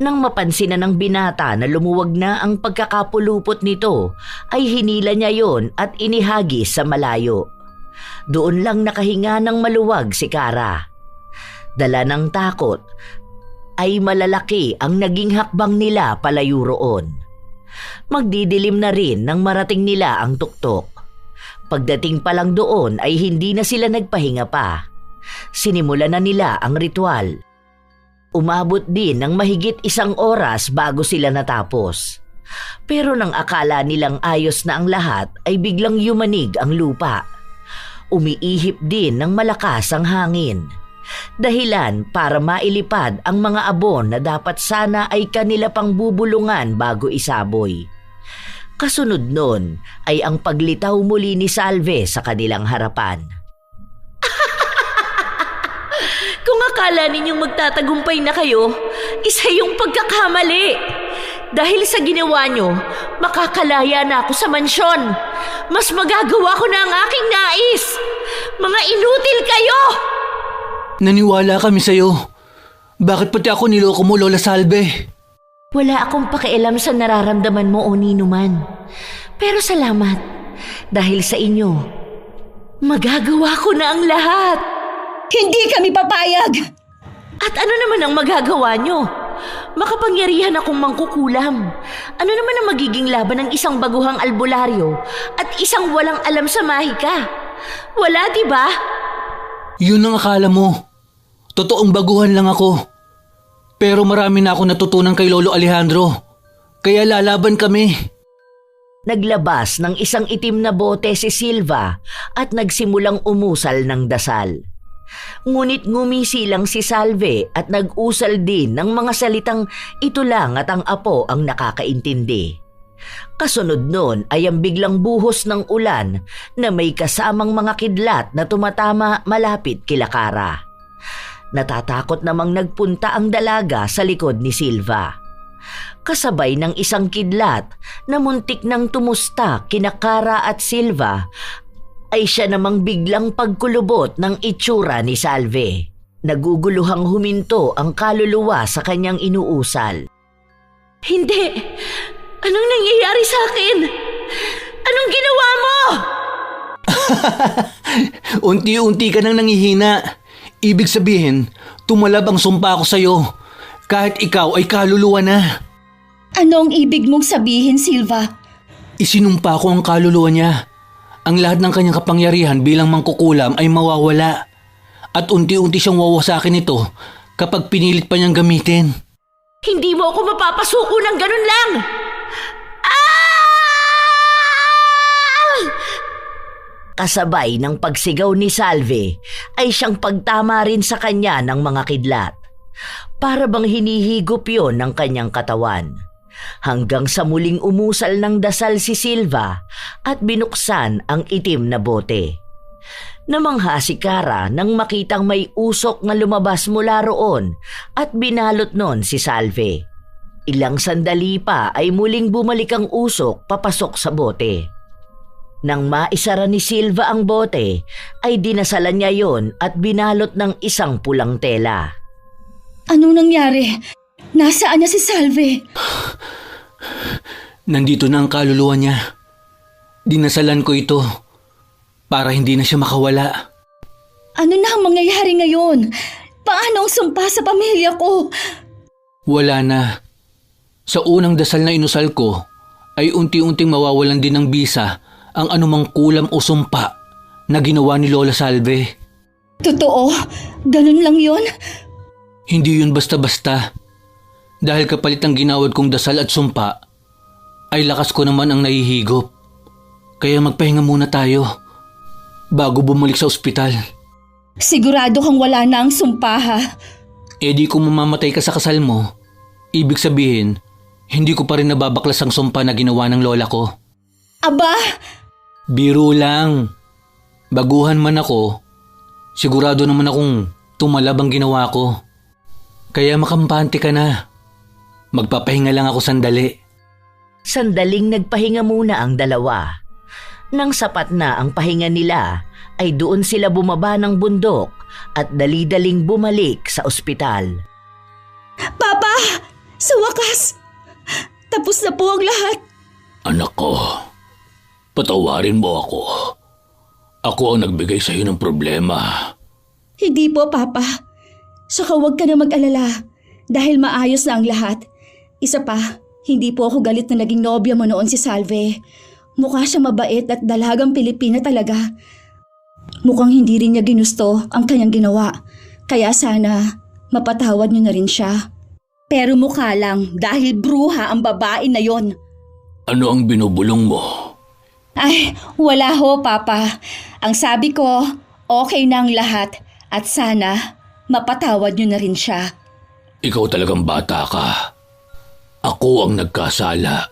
Nang mapansin na ng binata na lumuwag na ang pagkakapulupot nito, ay hinila niya yon at inihagis sa malayo. Doon lang nakahinga ng maluwag si Kara. Dala ng takot, ay malalaki ang naging hakbang nila palayo roon. Magdidilim na rin nang marating nila ang tuktok. Pagdating pa lang doon ay hindi na sila nagpahinga pa. Sinimulan na nila ang ritual. Umabot din ng mahigit 1 oras bago sila natapos. Pero nang akala nilang ayos na ang lahat ay biglang yumanig ang lupa. Umiihip din ng malakas ang hangin. Dahilan para mailipad ang mga abon na dapat sana ay kanila pang bubulungan bago isaboy. Kasunod nun ay ang paglitaw muli ni Salve sa kanilang harapan. Kung akala ninyong magtatagumpay na kayo, isa yung pagkakamali. Dahil sa ginawa nyo, makakalaya na ako sa mansyon. Mas magagawa ko na ang aking nais. Mga inutil kayo! Naniwala kami sa'yo. Bakit pati ako niloko mo, Lola Salve? Wala akong pakialam sa nararamdaman mo o nino man. Pero salamat. Dahil sa inyo, magagawa ko na ang lahat. Hindi kami papayag! At ano naman ang magagawa nyo? Makapangyarihan akong mangkukulam. Ano naman ang magiging laban ng isang baguhang albularyo at isang walang alam sa mahika? Wala, di ba? Yun ang akala mo. Totoong baguhan lang ako. Pero marami na ako natutunan kay Lolo Alejandro. Kaya lalaban kami. Naglabas ng isang itim na bote si Silva at nagsimulang umusal ng dasal. Ngunit ngumisi lang si Salve at nag-usal din ng mga salitang ito lang at ang apo ang nakakaintindi. Kasunod nun ay ang biglang buhos ng ulan na may kasamang mga kidlat na tumatama malapit kila Kara. Natatakot namang nagpunta ang dalaga sa likod ni Silva. Kasabay ng isang kidlat na muntik nang tumusta kina Kara at Silva ay siya namang biglang pagkulubot ng itsura ni Salve. Naguguluhang huminto ang kaluluwa sa kanyang inuusal. Hindi! Anong nangyayari sa akin? Anong ginawa mo? Unti-unti ka nang nangihina. Ibig sabihin, tumalab ang sumpa ko sa'yo. Kahit ikaw ay kaluluwa na. Ano ang ibig mong sabihin, Silva? Isinumpa ko ang kaluluwa niya. Ang lahat ng kanyang kapangyarihan bilang mangkukulam ay mawawala. At unti-unti siyang wawasakin ito kapag pinilit pa niyang gamitin. Hindi mo ako mapapasuko ng ganun lang! Kasabay ng pagsigaw ni Salve ay siyang pagtama rin sa kanya ng mga kidlat. Para bang hinihigop yon ng kanyang katawan. Hanggang sa muling umusal ng dasal si Silva at binuksan ang itim na bote. Namangha si Kara nang makitang may usok na lumabas mula roon at binalot nun si Salve. Ilang sandali pa ay muling bumalik ang usok papasok sa bote. Nang maisara ni Silva ang bote, ay dinasalan niya yon at binalot ng isang pulang tela. Anong nangyari? Nasaan na si Salve? Nandito na ang kaluluwa niya. Dinasalan ko ito para hindi na siya makawala. Ano na ang mangyayari ngayon? Paano ang sumpa sa pamilya ko? Wala na. Sa unang dasal na inusal ko, ay unti-unting mawawalan din ng bisa ang anumang kulam o sumpa na ginawa ni Lola Salve. Totoo? Ganun lang yon? Hindi yun basta-basta. Dahil kapalit ng ginawad kong dasal at sumpa, ay lakas ko naman ang nahihigop. Kaya magpahinga muna tayo bago bumalik sa ospital. Sigurado kang wala na ang sumpa, ha? Eh di kung mamamatay ka sa kasal mo, ibig sabihin, hindi ko pa rin nababaklas ang sumpa na ginawa ng lola ko. Aba! Biro lang. Baguhan man ako, sigurado naman akong tumalab ang ginawa ko. Kaya makampante ka na. Magpapahinga lang ako sandali. Sandaling nagpahinga muna ang dalawa. Nang sapat na ang pahinga nila, ay doon sila bumaba ng bundok at dali-daling bumalik sa ospital. Papa! Sa wakas! Tapos na po ang lahat. Anak ko, patawarin mo ako. Ako ang nagbigay sa iyo ng problema. Hindi po, Papa. Saka huwag ka na mag-alala dahil maayos na ang lahat. Isa pa, hindi po ako galit na naging nobya mo noon si Salve. Mukha siya mabait at dalagang Pilipina talaga. Mukhang hindi rin niya ginusto ang kanyang ginawa. Kaya sana mapatawad niyo na rin siya. Pero mukha lang dahil bruha ang babae na yon. Ano ang binubulong mo? Ay, wala ho, Papa. Ang sabi ko, okay na ang lahat at sana mapatawad niyo na rin siya. Ikaw talagang bata ka. Ako ang nagkasala.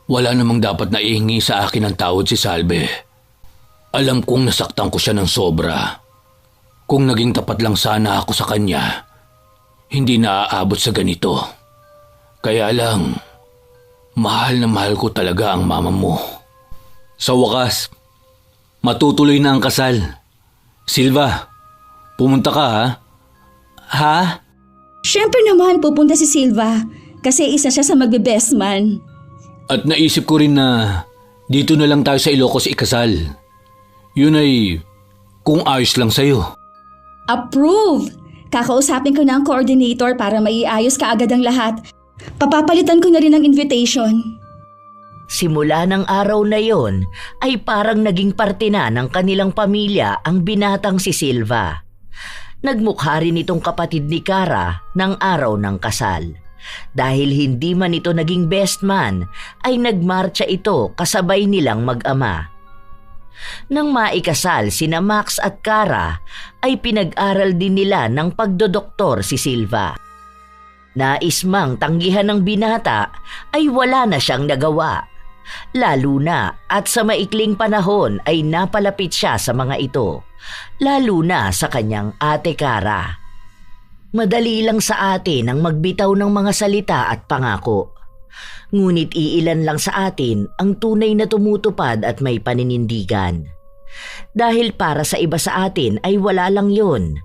Wala namang dapat na ihingi sa akin ng tawad si Salve. Alam kong nasaktan ko siya ng sobra. Kung naging tapat lang sana ako sa kanya, hindi na aabot sa ganito. Kaya lang, mahal na mahal ko talaga ang mama mo. Sa wakas, matutuloy na ang kasal. Silva, pumunta ka ha? Ha? Siyempre naman pupunta si Silva kasi isa siya sa magbe-best man. At naisip ko rin na dito na lang tayo sa Ilocos ikasal. Yun ay kung ayos lang sa'yo. Approve! Kakausapin ko na ang coordinator para maiayos kaagad ang lahat. Papapalitan ko na rin ang invitation. Simula ng araw na yon ay parang naging parte na ng kanilang pamilya ang binatang si Silva. Nagmukha rin itong kapatid ni Cara ng araw ng kasal. Dahil hindi man ito naging best man, ay nagmarcha ito kasabay nilang mag-ama. Nang maikasal sina Max at Cara, ay pinag-aral din nila ng pagdodoktor si Silva. Nais mang tanggihan ng binata ay wala na siyang nagawa. Lalo na at sa maikling panahon ay napalapit siya sa mga ito, lalo na sa kanyang ate Cara. Madali lang sa atin ang magbitaw ng mga salita at pangako. Ngunit iilan lang sa atin ang tunay na tumutupad at may paninindigan. Dahil para sa iba sa atin ay wala lang yun.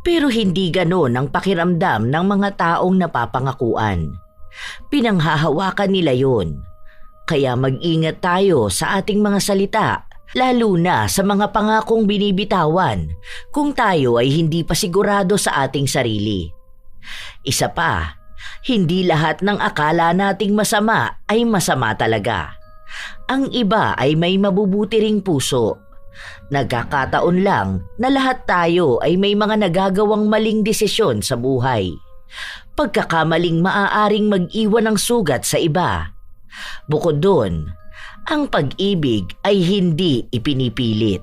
Pero hindi ganon ang pakiramdam ng mga taong napapangakuan. Pinanghahawakan nila yun. Kaya mag-ingat tayo sa ating mga salita, lalo na sa mga pangakong binibitawan kung tayo ay hindi pa sigurado sa ating sarili. Isa pa, hindi lahat ng akala nating masama ay masama talaga. Ang iba ay may mabubuti ring puso. Nagkakataon lang na lahat tayo ay may mga nagagawang maling desisyon sa buhay. Pagkakamaling maaaring mag-iwan ng sugat sa iba. Bukod doon, ang pag-ibig ay hindi ipinipilit.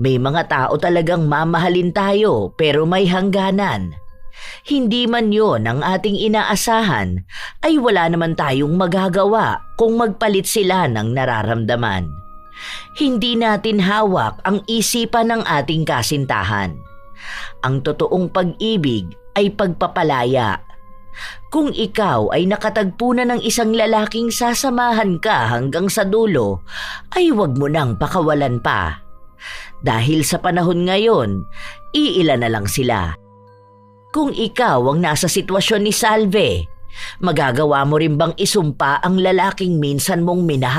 May mga tao talagang mamahalin tayo pero may hangganan. Hindi man yon ang ating inaasahan, ay wala naman tayong magagawa kung magpalit sila ng nararamdaman. Hindi natin hawak ang isipan ng ating kasintahan. Ang totoong pag-ibig ay pagpapalaya. Kung ikaw ay nakatagpo na ng isang lalaking sasamahan ka hanggang sa dulo, ay huwag mo nang pakawalan pa. Dahil sa panahon ngayon, iilan na lang sila. Kung ikaw ang nasa sitwasyon ni Salve, magagawa mo rin bang isumpa ang lalaking minsan mong minahal?